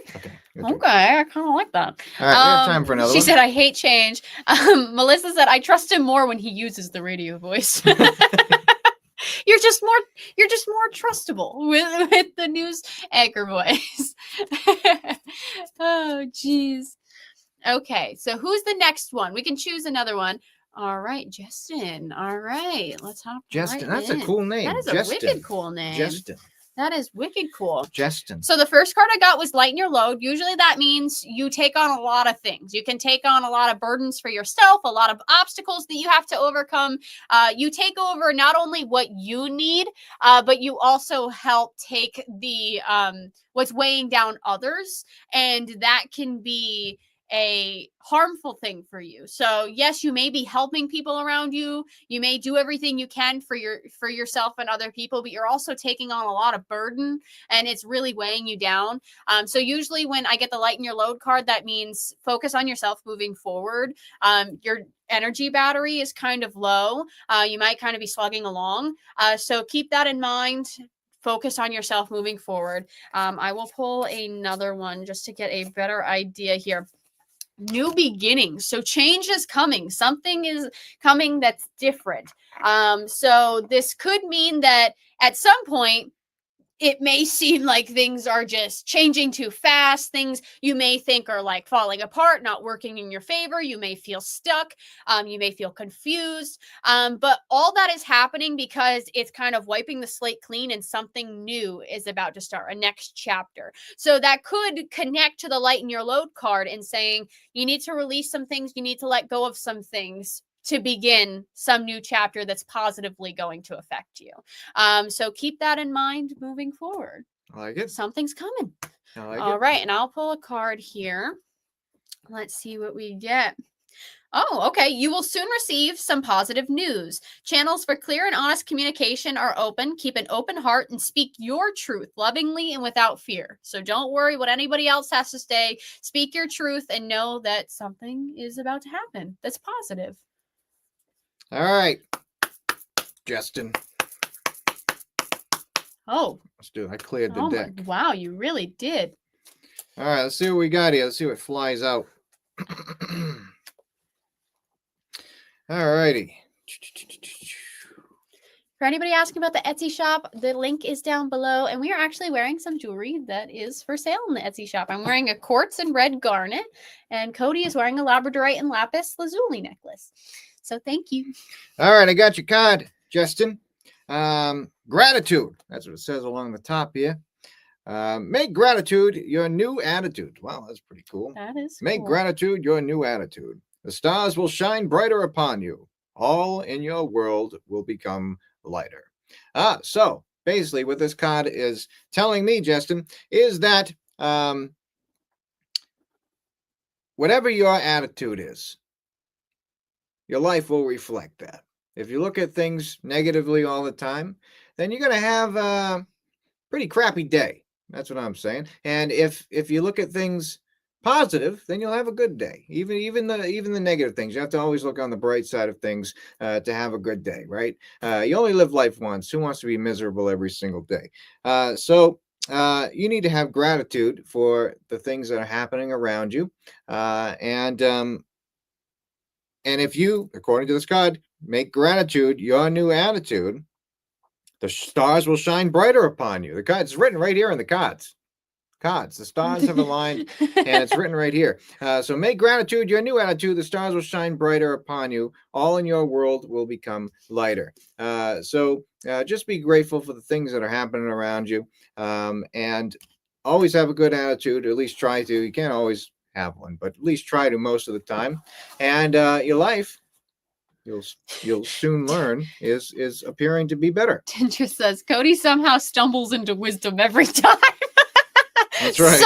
Okay. I kind of like that. All right, we have time for another She one. said, I hate change. Melissa said, I trust him more when he uses the radio voice. You're just more trustable with the news anchor voice. Oh, geez. Okay. So who's the next one? We can choose another one. All right, Justin. All right, let's hop. Justin, right that's in. a cool name. That is Justin. a wicked cool name. Justin. That is wicked cool. Justin. So the first card I got was lighten your load. Usually that means you take on a lot of things. You can take on a lot of burdens for yourself, a lot of obstacles that you have to overcome. You take over not only what you need, but you also help take the what's weighing down others, and that can be a harmful thing for you. So yes, you may be helping people around you. You may do everything you can for yourself and other people, but you're also taking on a lot of burden, and it's really weighing you down. So usually when I get the lighten your load card, that means focus on yourself moving forward. Your energy battery is kind of low. You might kind of be slugging along. So keep that in mind. Focus on yourself moving forward. I will pull another one just to get a better idea here. New beginnings. So change is coming. Something is coming that's different. So this could mean that at some point it may seem like things are just changing too fast. Things you may think are like falling apart, not working in your favor. You may feel stuck. You may feel confused. But all that is happening because it's kind of wiping the slate clean, and something new is about to start, a next chapter. So that could connect to the lighten your load card and saying you need to release some things. You need to let go of some things to begin some new chapter that's positively going to affect you. So keep that in mind moving forward. I like it. Something's coming. I like All it. right, and I'll pull a card here. Let's see what we get. Oh, okay. You will soon receive some positive news. Channels for clear and honest communication are open. Keep an open heart and speak your truth lovingly and without fear. So don't worry what anybody else has to say. Speak your truth and know that something is about to happen that's positive. All right, Justin. Oh, Let's do it. I cleared the deck. Wow, you really did. All right, let's see what we got here. Let's see what flies out. All righty. For anybody asking about the Etsy shop, the link is down below, and we are actually wearing some jewelry that is for sale in the Etsy shop. I'm wearing a quartz and red garnet, and Cody is wearing a labradorite and lapis lazuli necklace. So thank you. All right, I got your card, Justin. Gratitude. That's what it says along the top here. Make gratitude your new attitude. Wow, that's pretty cool. That is Make cool. gratitude your new attitude. The stars will shine brighter upon you. All in your world will become lighter. So basically what this card is telling me, Justin, is that whatever your attitude is, your life will reflect that. If you look at things negatively all the time, then you're going to have a pretty crappy day. That's what I'm saying. And if you look at things positive, then you'll have a good day. Even the negative things, you have to always look on the bright side of things to have a good day, right? You only live life once. Who wants to be miserable every single day? So you need to have gratitude for the things that are happening around you. And if you, according to this card, make gratitude your new attitude, the stars will shine brighter upon you. The card, it's written right here in the cards. The stars have aligned, and it's written right here. So make gratitude your new attitude. The stars will shine brighter upon you. All in your world will become lighter. So just be grateful for the things that are happening around you, and always have a good attitude. Or at least try to. You can't always have one, but at least try to most of the time. And your life, you'll soon learn, is appearing to be better. Tintra says Cody somehow stumbles into wisdom every time. That's right.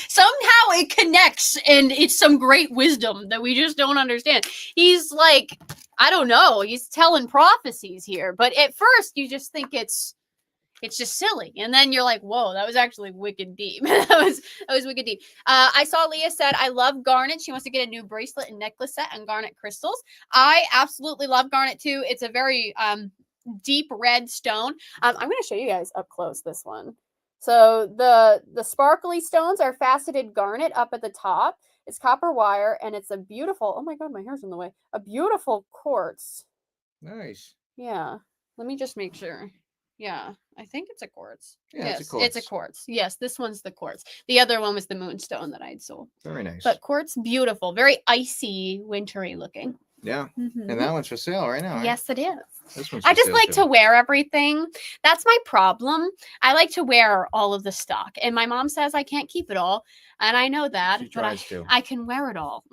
Somehow it connects, and it's some great wisdom that we just don't understand. He's like, I don't know, he's telling prophecies here, but at first you just think it's just silly, and then you're like, whoa, that was actually wicked deep. that was wicked deep. I saw Leah said, I love garnet. She wants to get a new bracelet and necklace set and garnet crystals. I absolutely love garnet too. It's a very deep red stone. I'm going to show you guys up close this one. So the sparkly stones are faceted garnet up at the top. It's copper wire, and it's a beautiful, oh my God, my hair's in the way. A beautiful quartz. Nice. Yeah. Let me just make sure. Yeah, I think it's a quartz. Yeah, yes, it's a quartz. It's a quartz. Yes, this one's the quartz. The other one was the moonstone that I'd sold. Very nice. But quartz, beautiful. Very icy, wintry looking. Yeah. And that one's for sale right now, right? Yes, it is. This one's I for just sale, like too. to wear everything. That's my problem. I like to wear all of the stock. And my mom says I can't keep it all. And I know that. She But tries to. I can wear it all.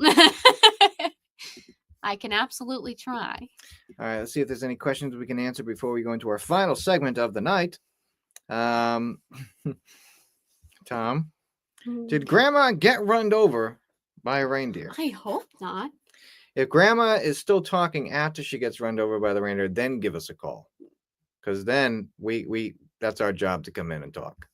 I can absolutely try. All right, let's see if there's any questions we can answer before we go into our final segment of the night. Tom, did Grandma get run over by a reindeer? I hope not. If Grandma is still talking after she gets run over by the reindeer, then give us a call, because then we that's our job to come in and talk.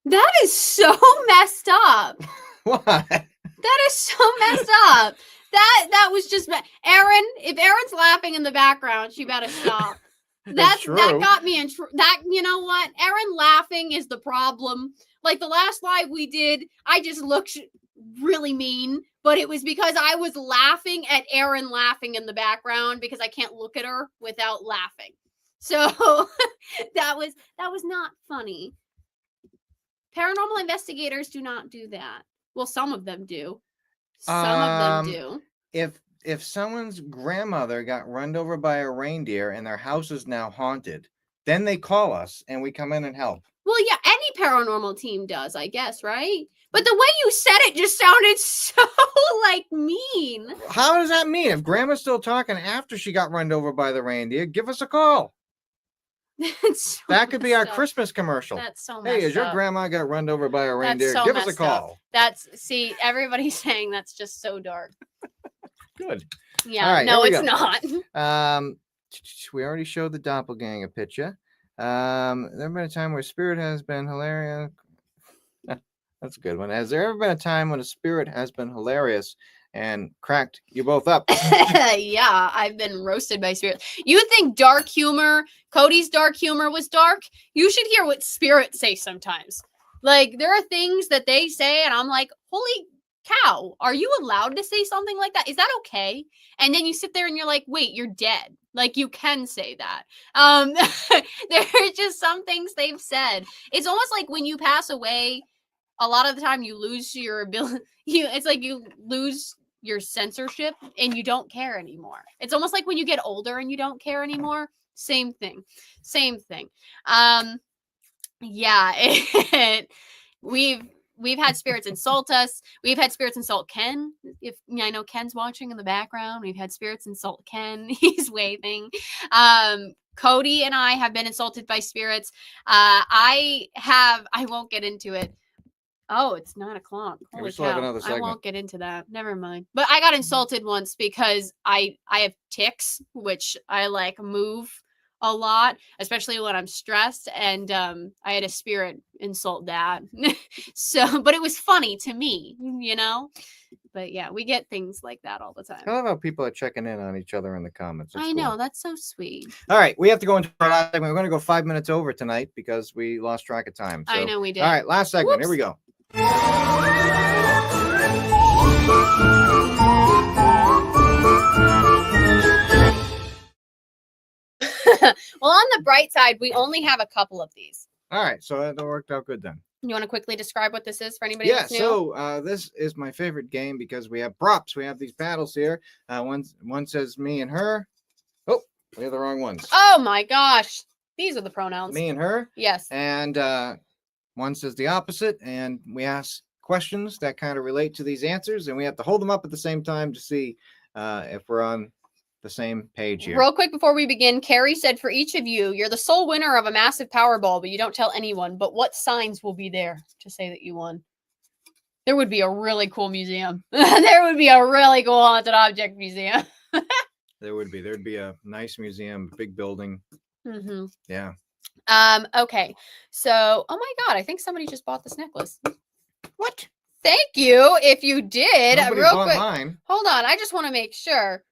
That is so messed up. What? That is so messed up. That was just Erin. If Erin's laughing in the background, she better stop. That got me in. That, you know what? Erin laughing is the problem. Like the last live we did, I just looked really mean, but it was because I was laughing at Erin laughing in the background because I can't look at her without laughing. So that was not funny. Paranormal investigators do not do that. Well, some of them do. Some of them do. If someone's grandmother got run over by a reindeer and their house is now haunted, then they call us and we come in and help. Well, yeah, any paranormal team does, I guess, right? But the way you said it just sounded so, like, mean. How does that mean? If Grandma's still talking after she got run over by the reindeer, give us a call. That could be our Christmas commercial. That's so messed up. Hey, as your grandma got run over by a reindeer, give us a call. See, everybody's saying that's just so dark. Good. Yeah, right, no, it's not. We already showed the doppelganger picture. There have been a time where spirit has been hilarious. That's a good one. Has there ever been a time when a spirit has been hilarious and cracked you both up? Yeah, I've been roasted by spirits. You think dark humor, Cody's dark humor was dark? You should hear what spirits say sometimes. Like, there are things that they say, and I'm like, holy cow, are you allowed to say something like that? Is that okay? And then you sit there and you're like, wait, you're dead. Like, you can say that. There are just some things they've said. It's almost like when you pass away, a lot of the time you lose your ability. It's like you lose your censorship and you don't care anymore. It's almost like when you get older and you don't care anymore. Same thing. Yeah, we've had spirits insult us. We've had spirits insult Ken. I know Ken's watching in the background. We've had spirits insult Ken. He's waving. Cody and I have been insulted by spirits. I won't get into it. Oh, it's 9 o'clock. We still have another segment. I won't get into that. Never mind. But I got insulted once because I have tics, which I like move a lot, especially when I'm stressed. And I had a spirit insult that. But it was funny to me, you know? But yeah, we get things like that all the I time. love how people are checking in on each other in the comments. It's I cool. know, that's so sweet. All right, we have to go into our last segment. We're going to go 5 minutes over tonight because we lost track of time. So, I know we did. All right, last segment. Here we go. Well, on the bright side, we only have a couple of these. All right, so that worked out good then. You want to quickly describe what this is for anybody Yeah, that's new? so this is my favorite game because we have props. We have these paddles here. One says me and her. Oh, we have the wrong ones. Oh my gosh. These are the pronouns. Me and her. Yes. And one says the opposite. And we ask questions that kind of relate to these answers. And we have to hold them up at the same time to see if we're on the same page here. Real quick before we begin, Carrie said for each of you, you're the sole winner of a massive Powerball, but you don't tell anyone. But what signs will be there to say that you won? There would be a really cool museum. There would be a really cool haunted object museum. There would be. There'd be a nice museum, big building. Mm-hmm. Yeah. Okay. So, oh my God, I think somebody just bought this necklace. What? Thank you. If you did, Nobody real bought quick. mine. Hold on. I just want to make sure.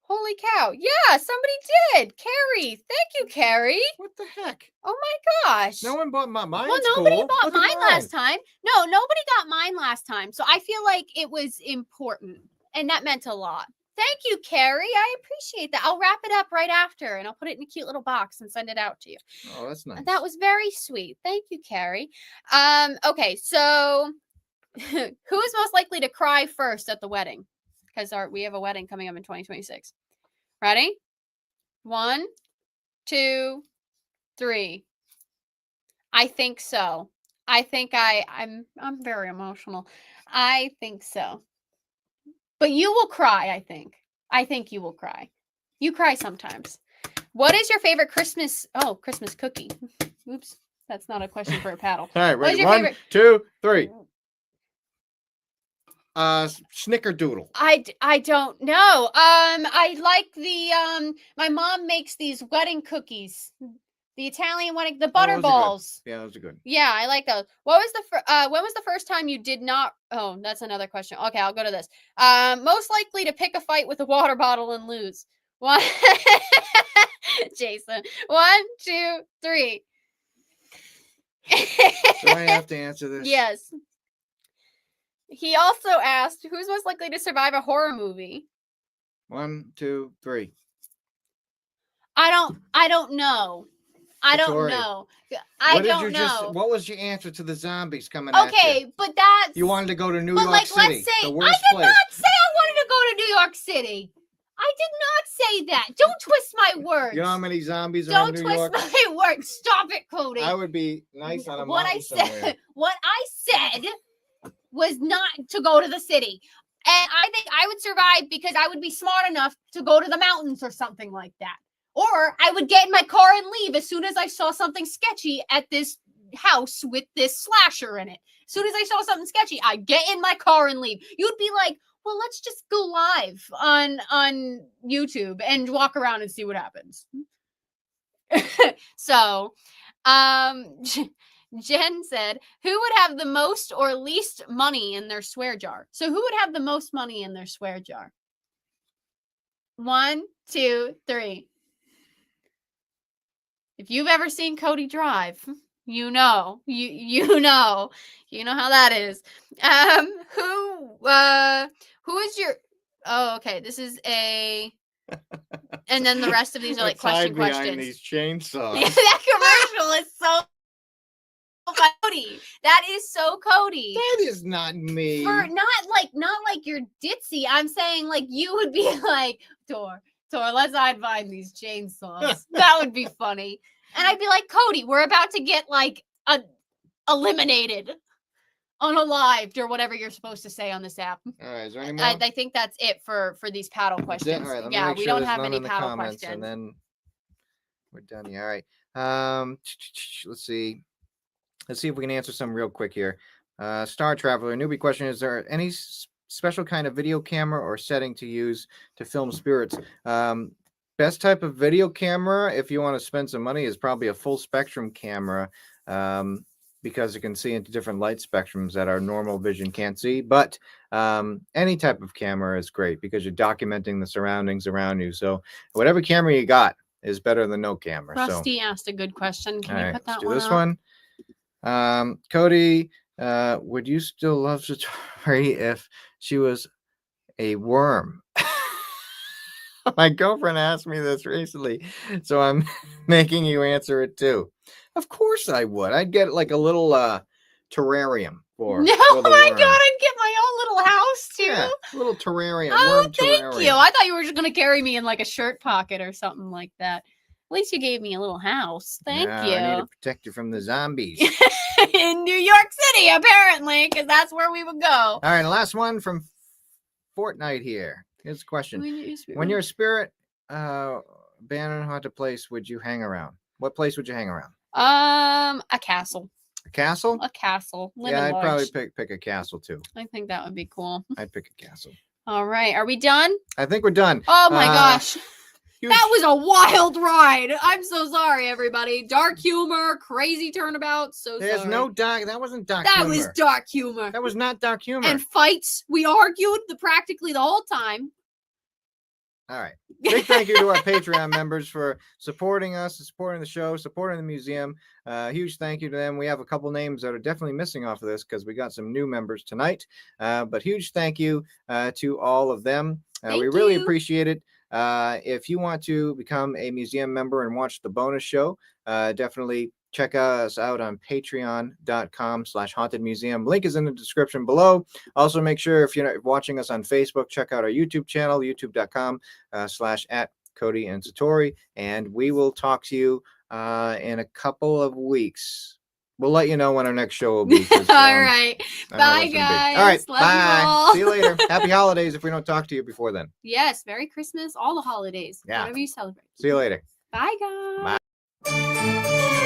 Holy cow. Yeah, somebody did. Carrie. Thank you, Carrie. What the heck? Oh my gosh. No one bought mine. Well, nobody cool. bought Look at mine last time. No, nobody got mine last time. So I feel like it was important and that meant a lot. Thank you, Carrie. I appreciate that. I'll wrap it up right after and I'll put it in a cute little box and send it out to you. Oh, that's nice. That was very sweet. Thank you, Carrie. Okay, so who is most likely to cry first at the wedding? Because we have a wedding coming up in 2026. Ready? 1, 2, 3. I think so. I think I'm very emotional. I think so. But you will cry, I think. I think you will cry. You cry sometimes. What is your favorite Christmas cookie? Oops. That's not a question for a paddle. All right, What is ready? your 1, favorite? 2, 3. Snickerdoodle. I don't know. I like the my mom makes these wedding cookies. The Italian wedding, the butter balls. Yeah, those are good. Yeah, I like those. What was when was the first time you did not? Oh, that's another question. Okay, I'll go to this. Most likely to pick a fight with a water bottle and lose. One, Jason. 1, 2, 3. Do I have to answer this? Yes. He also asked, who's most likely to survive a horror movie? 1, 2, 3. I don't know. I don't Satori. know. I What did don't you know. What was your answer to the zombies coming at you? Okay, but that's... You wanted to go to New but York like, City, let's say, the I worst did place. not say I wanted to go to New York City. I did not say that. Don't twist my words. You know how many zombies are Don't in New twist York? my words. Stop it, Cody. I would be nice on a What mountain I said, somewhere. what I said was not to go to the city. And I think I would survive because I would be smart enough to go to the mountains or something like that. Or I would get in my car and leave as soon as I saw something sketchy at this house with this slasher in it. As soon as I saw something sketchy, I'd get in my car and leave. You'd be like, well, let's just go live on YouTube and walk around and see what happens. So, Jen said, who would have the most or least money in their swear jar? So who would have the most money in their swear jar? 1, 2, 3. If you've ever seen Cody drive, you know how that is. Who is your? Oh, okay. This is a. And then the rest of these are like questions. These chainsaws. That commercial is so Cody. That is so Cody. That is not me. For not like you're ditzy. I'm saying like you would be like Tor, let's hide behind these chainsaws. That would be funny. And I'd be like, Cody, we're about to get like eliminated, unalived, or whatever you're supposed to say on this app. All right, is there any more? I think that's it for these paddle questions. All right, Yeah, we don't have any paddle questions. And then we're done here. All right. Let's see. Let's see if we can answer some real quick here. Star Traveler, newbie question: is there any special kind of video camera or setting to use to film spirits? Best type of video camera, if you want to spend some money, is probably a full spectrum camera. because it can see into different light spectrums that our normal vision can't see. But any type of camera is great because you're documenting the surroundings around you. So whatever camera you got is better than no camera. Rusty asked a good question. Can you put that let's do one this up? one. Cody, would you still love Satori if she was a worm? My girlfriend asked me this recently, so I'm making you answer it too. Of course I would. I'd get like a little terrarium for No, the my worm. God, I'd get my own little house too. Yeah, a little terrarium. Oh, worm thank terrarium. you. I thought you were just gonna carry me in like a shirt pocket or something like that. At least you gave me a little house. Thank you. I need to protect you from the zombies. In New York City, apparently, because that's where we would go. All right, last one from Fortnite here. Here's a question. When you're a spirit abandoned haunted place, would you hang around? What place would you hang around? A castle. A castle? A castle. Live Yeah, in I'd large. probably pick a castle too. I think that would be cool. I'd pick a castle. All right. Are we done? I think we're done. Oh my gosh. Huge... That was a wild ride. I'm so sorry, everybody. Dark humor, crazy turnabout. So There's sorry. no dark. That wasn't dark That humor. was dark humor. That was not dark humor. And fights. We argued practically the whole time. All right. Big thank you to our Patreon members for supporting us, supporting the show, supporting the museum. Huge thank you to them. We have a couple names that are definitely missing off of this because we got some new members tonight. But huge thank you to all of them. We really appreciate it. If you want to become a museum member and watch the bonus show, definitely check us out on patreon.com/hauntedmuseum. Link is in the description below. Also, make sure if you're watching us on Facebook, check out our YouTube channel, youtube.com/@Cody and Satori. And we will talk to you in a couple of weeks. We'll let you know when our next show will be. All right. Bye, guys. All right. Love Bye. you all. See you later. Happy holidays if we don't talk to you before then. Yes. Merry Christmas. All the holidays. Yeah. Whatever you celebrate. See you later. Bye, guys. Bye.